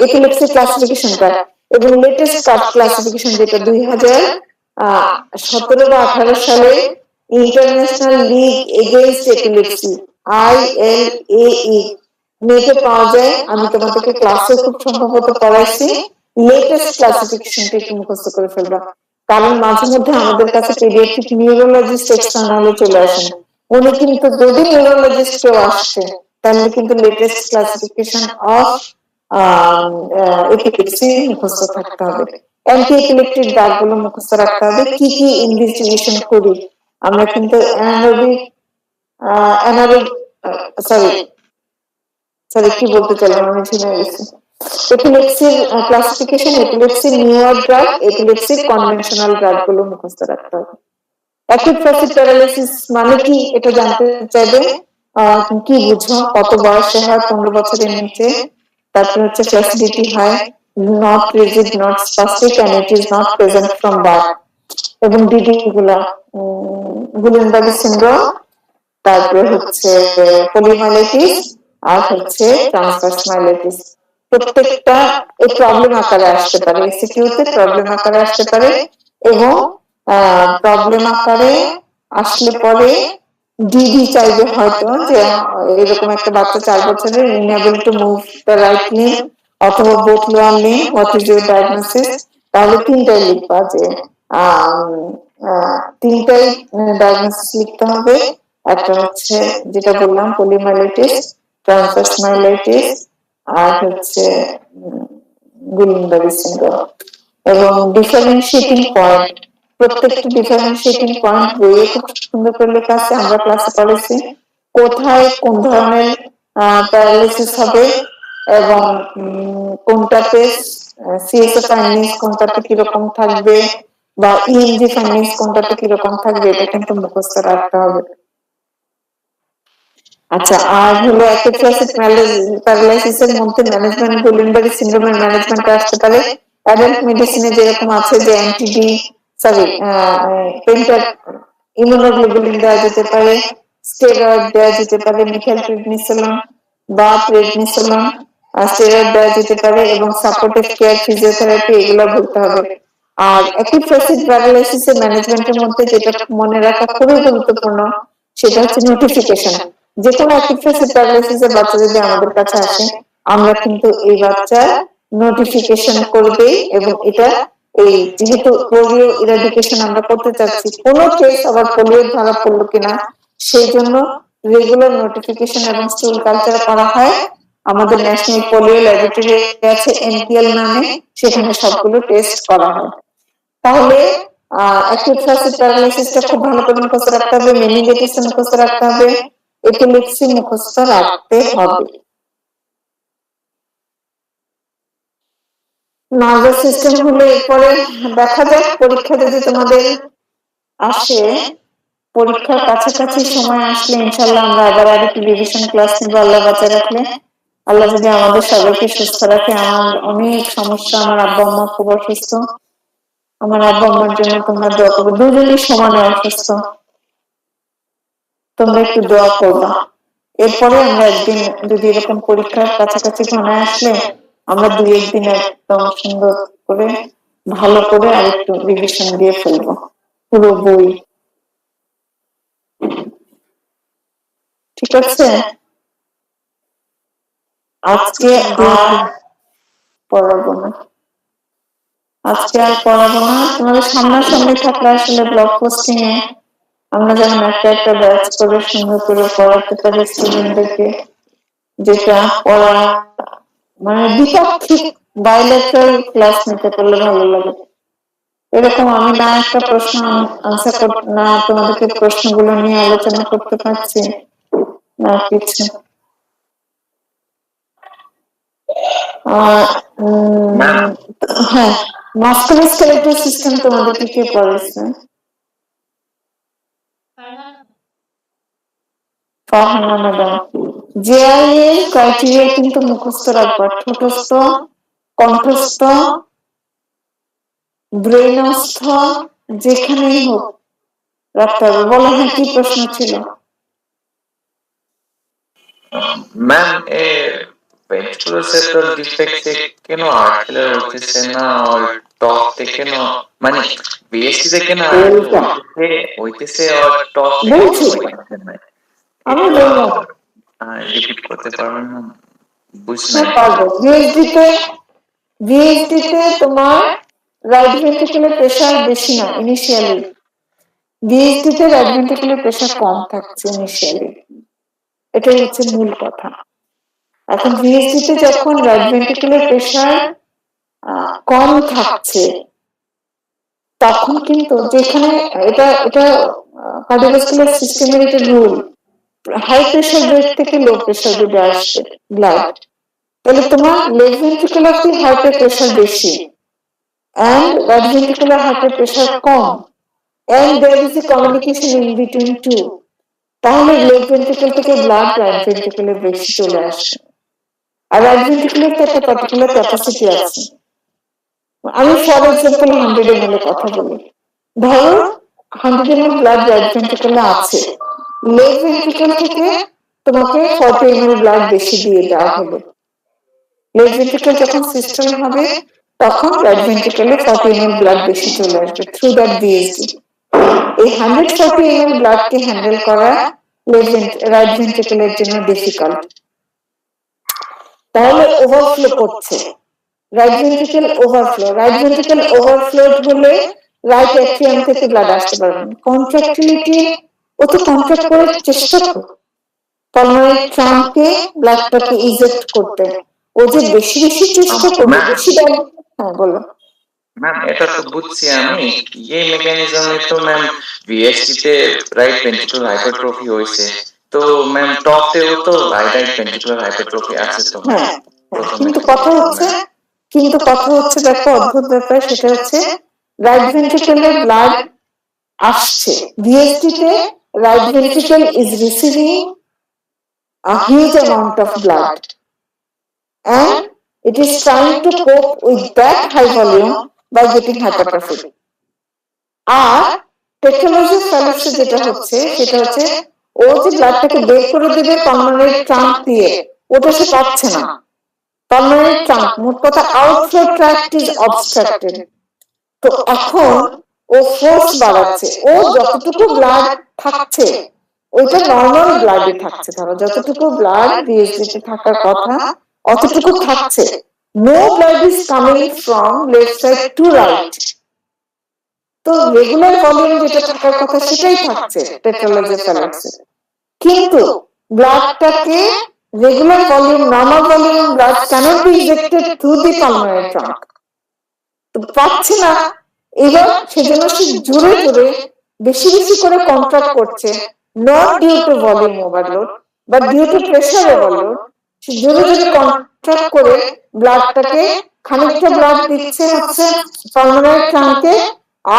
এপিলেপসি ক্লাসিফিকেশনটা এবং লেটেস্ট ক্লাসিফিকেশন যেটা 2017 বা 18 সালে international league against epilepsy ILAE নেটে পাওয়া যায়। আমি তোমাদেরকে ক্লাসে খুব সম্ভবত পড়াইছি। লেটেস্ট ক্লাসিফিকেশনটা একটু মুখস্থ করে ফেলবা, কারণ মাঝে মধ্যে আমাদের কাছে পেডিয়াট্রিক নিউরোলজিস্ট এক্সটার্নালে চলে আসেন, উনি কিন্তু যদি নিউরোলজিস্ট কেউ আসছে তাহলে কিন্তু লেটেস্ট ক্লাসিফিকেশন অফ এপিলেপসি মুখস্থ থাকতে হবে। অ্যান্টি এপিলেপটিক ড্রাগগুলো মুখস্থ রাখতে হবে। কি কি ইনভেস্টিগেশন করি আমরা, কিন্তু সরি সরি কি বলতে চাইলাম আমি ভুলে গেছি। এপিলেপসির ক্লাসিফিকেশন, এপিলেপসির নিউয়ার ড্রাগ, এপিলেপসির কনভেনশনাল ড্রাগ গুলো মুখস্থ রাখতে হবে। অ্যাকিউট ফ্যাসিড প্যারালাইসিস মানে কি এটা জানতে চাইবে, কি বুঝো, কত বয়সে হয়, 15 বছরের নিচে, তারপর হচ্ছে ফ্ল্যাসিডিটি হয়, not rigid not spastic and it is not present from birth, এবং ডিডি গুলা গুলেনবার্গ সিনড্রোম, তারপরে হচ্ছে পলিমাইলাইটিস, আর হচ্ছে ট্রান্সভার্স মাইলাইটিস। প্রত্যেকটা এই প্রবলেম আকারে আসতে পারে, এসিকিউতে প্রবলেম আকারে আসতে পারে, এবং প্রবলেম আকারে আসলে পরে ডিডি চাইবে হয়তো যে এরকম একটা বাচ্চা 4 বছরের, unable to move the right limb অথবা both lower limb, what is your diagnosis. তাহলে তিনটাই লিখবা যে তিনটাই ডায়াগনোসিস লিখতে হবে। একটা হচ্ছে যেটা বললাম পলিমাইলাইটিস, ট্রান্সভার্স মাইলাইটিস, আর হচ্ছে গুলেনবার্গ সিনড্রোম। এবং ডিফারেন্সিয়েটিং পয়েন্ট, প্রত্যেকটা ডিফারেন্সিয়েটিং পয়েন্ট বইয়ে খুব সুন্দর করে লেখা আছে, আমরা ক্লাসে পড়েছি। কোথায় কোন ধরনের প্যারালাইসিস হবে, এবং কোনটাতে সিএসএফ ফাইন্ডিংস কোনটাতে কিরকম থাকবে, বা ইএমজি ফাইন্ডিংস কোনটাতে কিরকম থাকবে, এটা কিন্তু মুখস্থ রাখতে হবে। আচ্ছা, আর হলো অ্যাকিউট ফ্যাসিড প্যারালাইসিসের মধ্যে ম্যানেজমেন্ট, গুলেনবার্গ সিনড্রোমের ম্যানেজমেন্ট আসতে পারে। অ্যাডাল্ট মেডিসিনে যেরকম আছে যে অ্যান্টিডি সরি পেন্টার ইমিউনোগ্লোবুলিন দেওয়া যেতে পারে, স্টেরয়েড দেওয়া যেতে পারে, মিথাইলপ্রেডনিসোলন বা প্রেডনিসোলন স্টেরয়েড দেওয়া যেতে পারে, এবং সাপোর্টিভ কেয়ার, ফিজিওথেরাপি, এগুলো বলতে হবে। আর অ্যাকিউট ফ্যাসিড প্যারালাইসিসের ম্যানেজমেন্টের মধ্যে যেটা মনে রাখা খুবই গুরুত্বপূর্ণ সেটা হচ্ছে নোটিফিকেশন। যে কোনো অ্যাকিউট ফ্যাসিড প্যারালাইসিসের বাচ্চা যদি আমাদের কাছে আসে, আমরা কিন্তু এই বাচ্চার নোটিফিকেশন করবেই, এবং এটা এই যেহেতু পোলিও ইরাডিকেশন আমরা করতে চাচ্ছি, কোনো কেস আবার পোলিও ধরা পড়লো কিনা সেই জন্য রেগুলার নোটিফিকেশন এবং স্টুল কালচার করা হয়। আমাদের ন্যাশনাল পোলিও ল্যাবরেটরি আছে এনপিএল নামে, সেখানে সবগুলো টেস্ট করা হয়। তাহলে অ্যাকিউট ফ্যাসিড প্যারালাইসিসটা খুব ভালো করে মুখস্থ রাখতে হবে, মেনিনজাইটিস মুখস্থ রাখতে হবে, এপিলেপসি মুখস্থ রাখতে হবে। নার্ভাস সিস্টেম হলে এরপরে দেখা যাক পরীক্ষা যদি তোমাদের আসে, পরীক্ষার কাছাকাছি সময় আসলে ইনশাল্লাহ আমরা আবার আরেকটি রিভিশন ক্লাস নিব, আল্লাহ বাঁচায় রাখলে। আল্লাহ যদি আমাদের সবাইকে সুস্থ রাখে। আমার অনেক সমস্যা, আমার আব্বা আম্মা খুব অসুস্থ, আমার আব্বা আম্মার জন্য তোমরা দোয়া করবে, দুজনই সমানে অসুস্থ, তোমরা একটু দোয়া করবা। এরপরে আমরা একদিন যদি এরকম পরীক্ষার কাছাকাছি ঘনায় আসলে আমরা 2-1 দিন একদম সুন্দর করে ভালো করে আরেকটু রিভিশন দিয়ে ফেলবো পুরো বই, ঠিক আছে? আজকে আর পড়াবো না, আজকে আর পড়াবো না। তোমাদের সামনাসামনি থাকলে আসলে ব্লগ পোস্টিং এ আমরা যেমন একটা একটা ব্যাচ করে সুন্দর করে পড়াতে পারি স্টুডেন্টদেরকে, যেটা পড়া মানে দ্বিপাক্ষিক বায়োলেটারাল ক্লাস নিতে পারলে ভালো লাগে। এরকম আমি না একটা প্রশ্ন আনসার না তোমাদেরকে প্রশ্নগুলো নিয়ে আলোচনা করতে পারছি না কিছু। হ্যাঁ, মাস্কুলোস্কেলেটাল সিস্টেম তোমাদেরকে কে পড়াইছে? ফারহানা ম্যাডাম। জেআই এর ক্রাইটেরিয়া কিন্তু মুখস্থ রাখবা, ঠোঁটস্থ, কণ্ঠস্থ, ব্রেনস্থ, যেখানেই হোক রাখতে হবে। বলো হ্যাঁ, কি প্রশ্ন ছিল? ম্যাম ভেন্ট্রিকুলোসেপ্টাল ডিফেক্টে কেন আর্টফেলার হচ্ছে না, আর টপতে কেন মানে বিএসসি তে কেন হইতেছে আর টপতে কেন হইতেছে না? আমি বললাম রিপিট করতে পারবেন না? বুঝছেন? পারবো। ভিএসডি তে তোমার রাইট ভেন্ট্রিকুলার প্রেসার বেশি না ইনিশিয়ালি, ভিএসডি তে রাইট ভেন্ট্রিকুলার প্রেসার কম থাকছে ইনিশিয়ালি, এটাই হচ্ছে মূল কথা। এখন ভিএসডি তে যখন রাইট ভেন্ট্রিকুলার প্রেসার কম থাকছে, তখন কিন্তু যেখানে এটা এটা কার্ডিওভাস্কুলার সিস্টেমের একটা রুল, হাই প্রেসার বেড থেকে লো প্রেসার বেডে আসবে ব্লাড, তাহলে তোমার লেফট ভেন্ট্রিকুলার হার্টের প্রেসার বেশি and right ventricular heart pressure com, and there is a communication in between two, তাহলে লেফট ভেন্ট্রিকুল থেকে ব্লাড রাইট ভেন্ট্রিকুলে বেশি চলে আসে। আর রাইট ভেন্ট্রিকুলের তো একটা পার্টিকুলার ক্যাপাসিটি আছে। আমি ফর এক্সাম্পল 100 ml এর কথা বলি, ধরো 100 ml ব্লাড রাইট ভেন্ট্রিকুলে আছে, লেফট ভেন্ট্রিকুল থেকে তোমাকে 40 ml ব্লাড বেশি দিয়ে দেওয়া হলো। লেফট ভেন্ট্রিকুল যখন সিস্টেম হবে তখন রাইট ভেন্ট্রিকুলে 40 ml ব্লাড বেশি চলে আসবে থ্রু দ্যাট ভিএসডি। এই 140 ml ব্লাডকে হ্যান্ডেল করা রাইট ভেন্ট্রিকুলের জন্য ডিফিকাল্ট, তাহলে ওভারফ্লো করছে রাইট ভেন্ট্রিকুল ওভারফ্লো। রাইট ভেন্ট্রিকুল ওভারফ্লো হলে রাইট অ্যাট্রিয়াম থেকে ব্লাড আসতে পারবে না। কন্ট্রাক্টিলিটি ও তো কন্ট্রাক্ট করার চেষ্টা করো পালমোনারি ট্রাঙ্কে ব্লাডটাকে ইজেক্ট করতে, ও যে বেশি বেশি চেষ্টা করবে বেশি ব্লাড। হ্যাঁ বলো ম্যাম, এটা তো বুঝছি আমি, এই মেকানিজমে তো ম্যাম ভিএসটি তে রাইট ভেন্ট্রিকুলার হাইপারট্রফি হইছে, তো ম্যাম টপেও তো রাইট ভেন্ট্রিকুলার হাইপারট্রফি আছে তো। হ্যাঁ, কিন্তু কথা হচ্ছে দেখো অদ্ভুত ব্যাপার, সেটা হচ্ছে রাইট ভেন্ট্রিকুলার ব্লাড আসছে ভিএসটি তে, right ventricle is receiving a huge amount of blood and it is trying to cope with that high volume by getting hypertrophy. আর টেকনোলজির ফেলোশিপ যেটা হচ্ছে সেটা হচ্ছে ও যে ব্লাডটাকে বের করে দেবে পালমোনারি ট্রাঙ্ক দিয়ে, ওটা সে পাচ্ছে না। পালমোনারি ট্রাঙ্ক, মোট কথা আউটফ্লো ট্র্যাক্ট ইজ অবস্ট্রাক্টেড। তো এখন ও ফোর্স বাড়াচ্ছে, ও যতটুকু ব্লাড থাকছে ওইটা নর্মাল ব্লাডে থাকছে, ধরো যতটুকু ব্লাড ভিএসডি তে থাকার কথা অতটুকু থাকছে। No blood is coming from left side to right, তো রেগুলার ভলিউম যেটা থাকার কথা সেটাই থাকছে টেট্রালজি ফ্যালাক্সে, কিন্তু ব্লাডটাকে regular volume normal volume blood cannot be ejected through the pulmonary trunk, তো পাচ্ছে না। এবার সেজন্য সে জোরে জোরে বেশি বেশি করে কন্ট্রাক্ট করছে, not due to volume overload but due to pressure overload. সে জোরে জোরে কন্ট্রাক্ট করে ব্লাডটাকে, খানিকটা ব্লাড দিচ্ছে হচ্ছে পালমোনারি ট্রাঙ্কে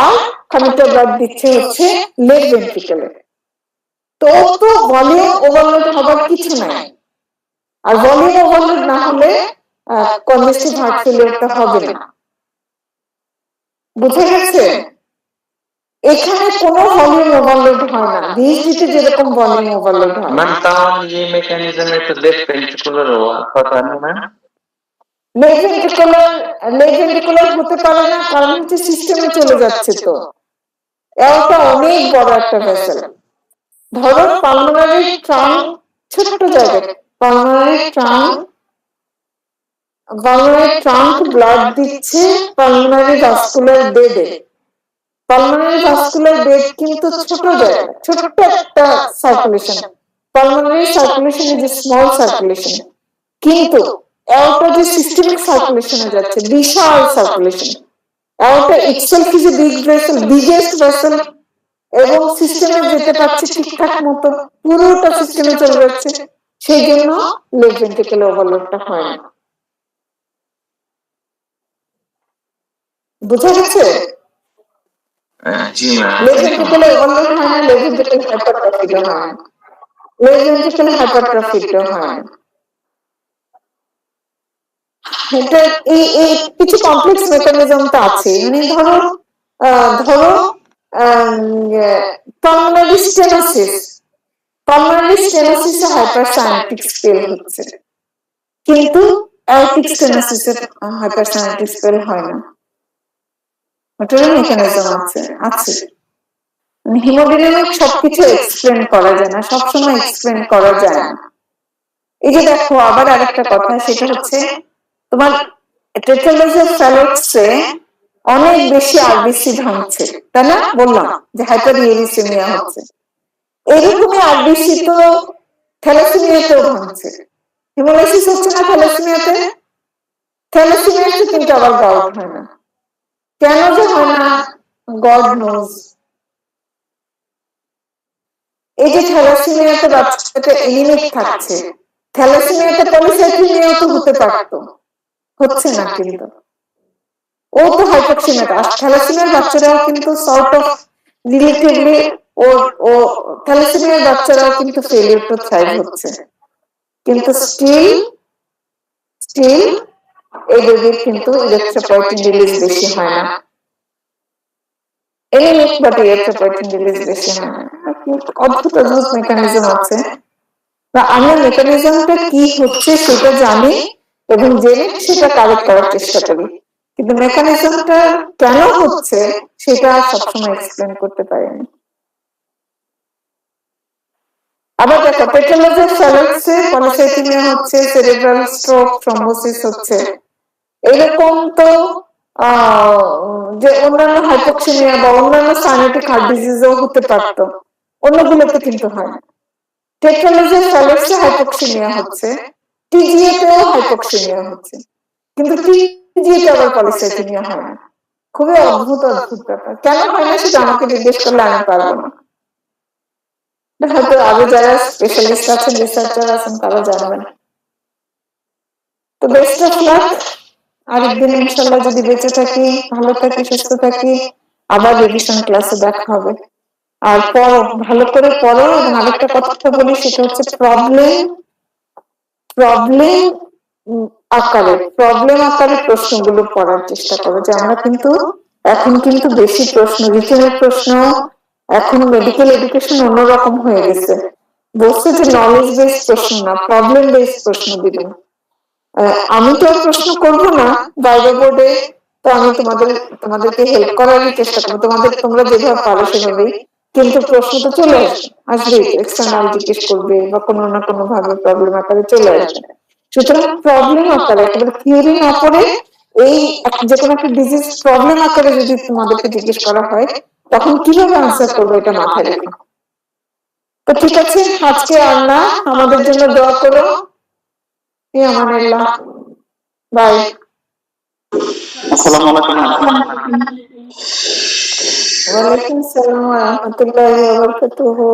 আর খানিকটা ব্লাড দিচ্ছে হচ্ছে লেফট ভেন্ট্রিকলে, তো ভলিউম ওভারলোড হবার কিছু নাই। আর ভলিউম ওভারলোড না হলে কনজেস্টিভ হার্ট ফেলিয়ারটা হবে না। বুঝে গেছে? এখানে কোনো ভলিউম ওভারলোড হয় না, ভিএসডি তে যেরকম ভলিউম ওভারলোড হয়। ম্যাম তাহলে এই মেকানিজমে তো লেফট ভেন্ট্রিকুলার কথা না ম্যাম? লেফট ভেন্ট্রিকুলার হতে পারে না, কারণ হচ্ছে সিস্টেমে চলে যাচ্ছে। তো এটা অনেক বড় একটা ভেসেল। ধরো পালমোনারি ট্রাঙ্ক ছোট্ট জায়গা, পালমোনারি ট্রাঙ্ক ব্লাড দিচ্ছে পালমোনারি ভাস্কুলার বেডে। পালমোনারি ভাস্কুলার বেড কিন্তু ছোট জায়গা, ছোট্ট একটা circulation. Pulmonary circulation is a small circulation, কিন্তু এটা যে সিস্টেমিক সার্কুলেশনে যাচ্ছে বিশাল সার্কুলেশন। এটা itself is a big vessel, biggest vessel, এবং সিস্টেমে যেতে পারছে ঠিকঠাক মতো, পুরোটা সিস্টেমে চলে যাচ্ছে, সেই জন্য লেফট ভেন্ট্রিকুলার ওভারলোডটা হয় না। বুঝা গেছে? জি ম্যাম। লেফট ভেন্ট্রিকুলার ওভারলোড হয় না, লেফট ভেন্ট্রিকুলার হাইপারট্রফিড হয় না, লেফট ভেন্ট্রিকুলার হাইপারট্রফিড হয় না। এটা এই কিছু কমপ্লেক্স মেকানিজম তো আছে, মানে ধরো পালমোনারি স্টেনোসিস, হাইপারসাইনেটিক স্পেল হচ্ছে, কিন্তু অ্যাওরটিক স্টেনোসিসের হাইপারসাইনেটিক স্পেল হয় না। ওটার মেকানিজম আছে। হিমোডাইনামিক সবকিছু এক্সপ্লেন করা যায় না, সবসময় এক্সপ্লেন করা যায় না। এই যে দেখো আবার আরেকটা কথা, সেটা হচ্ছে তোমার টেট্রালজি ফ্যালাক্সে অনেক বেশি আরবিসি ভাঙছে, তাই না? বললাম যে হাইপারইউরিসেমিয়া হচ্ছে। এরকমই আরবিসি তো থ্যালাসেমিয়াতেও ভাঙছে। হিমোলাইসিস হচ্ছে না থ্যালাসেমিয়াতে? থ্যালাসেমিয়াতে কিন্তু আবার গাউট হয় না। কেন যে হয় না, গড নোজ। এই যে থ্যালাসেমিয়াতে বাচ্চাটা এনিমিক থাকছে, থ্যালাসেমিয়াতে পলিসাইথেমিয়াও তো হতে পারতো, হচ্ছে না কিন্তু। ও তো হাইপোক্সিমিয়া, আর থ্যালাসেমিয়ার বাচ্চারাও কিন্তু সর্ট অফ রিলেটিভলি ও ও থ্যালাসেমিয়ার বাচ্চারাও কিন্তু ফেলিউর টু থ্রাইভ হচ্ছে, কিন্তু স্টিল এই বেবির কিন্তু ইরিথ্রোপয়েটিন রিলিজ বেশি হয় না। এনিমিক বাট ইরিথ্রোপয়েটিন রিলিজ বেশি হয় না। অদ্ভুত অদ্ভুত মেকানিজম আছে, বা আমরা মেকানিজমটা কি হচ্ছে সেটা জানি এবং জেনে সেটা কারেক্ট করার চেষ্টা করি, কিন্তু মেকানিজমটা কেন হচ্ছে সেটা সবসময় এক্সপ্লেন করতে পারিনি। আবার দেখো, পেট্রোলজিক ফ্যালাক্সে পলিসাইথেমিয়া হচ্ছে, সেরেব্রাল স্ট্রোক, থ্রম্বোসিস হচ্ছে, এরকম তো যে অন্যান্য হাইপোক্সিমিয়া বা অন্যান্য সাইনোটিক হার্ট ডিজিজও হতে পারতো, অন্যগুলোতে কিন্তু হয় না। টেট্রালজিক ফ্যালাক্সে হাইপোক্সিমিয়া হচ্ছে, টিজিএ তেও হাইপোক্সিমিয়া হচ্ছে, কিন্তু টিজিএ তে আবার পলিসাইথেমিয়া হয় না। খুবই অদ্ভুত অদ্ভুত ব্যাপার, কেন হয় না সেটা আমাকে জিজ্ঞেস করলে আমি পারবো না, হয়তো আরো যারা স্পেশালিস্ট আছেন, রিসার্চার আছেন, তারা জানবেন। তো বেস্ট অফ লাক, আরেকদিন ইনশাল্লাহ যদি বেঁচে থাকি, ভালো থাকি, সুস্থ থাকি, আবার রিভিশন ক্লাসে দেখা হবে। আর পড়ো, ভালো করে পড়ো। এবং আরেকটা কথা বলি, সেটা হচ্ছে প্রবলেম আকারে প্রশ্নগুলো পড়ার চেষ্টা করো। যে আমরা কিন্তু এখন কিন্তু বেশি প্রশ্ন, রিটেনের প্রশ্ন, এখন মেডিকেল এডুকেশন অন্যরকম হয়ে গেছে, বলছে যে নলেজ বেসড প্রশ্ন না, প্রবলেম বেসড প্রশ্ন দিবেন। আমি তো আর প্রশ্ন করবো না বাইরে বোর্ডে, তো আমি তোমাদেরকে হেল্প করারই চেষ্টা করবো, তোমরা যেভাবে পারো সেভাবেই, কিন্তু প্রশ্ন তো চলে আসবে, এক্সটার্নাল জিজ্ঞেস করবে বা কোনো না কোনো ভাবে প্রবলেম আকারে চলে আসবে। সুতরাং প্রবলেম আকারে, একেবারে থিওরি না পড়ে, এই যে কোনো একটা ডিজিজ প্রবলেম আকারে যদি তোমাদেরকে জিজ্ঞেস করা হয়, তখন কিভাবে আনসার করবো এটা মাথায় রেখো। তো ঠিক আছে, আজকে আর না, আমাদের জন্য দোয়া করো। আমানিল্লাহ, বাই। আসসালামু আলাইকুম। ওয়ালাইকুম আসসালাম ওয়া রাহমাতুল্লাহি ওয়া বারাকাতুহু।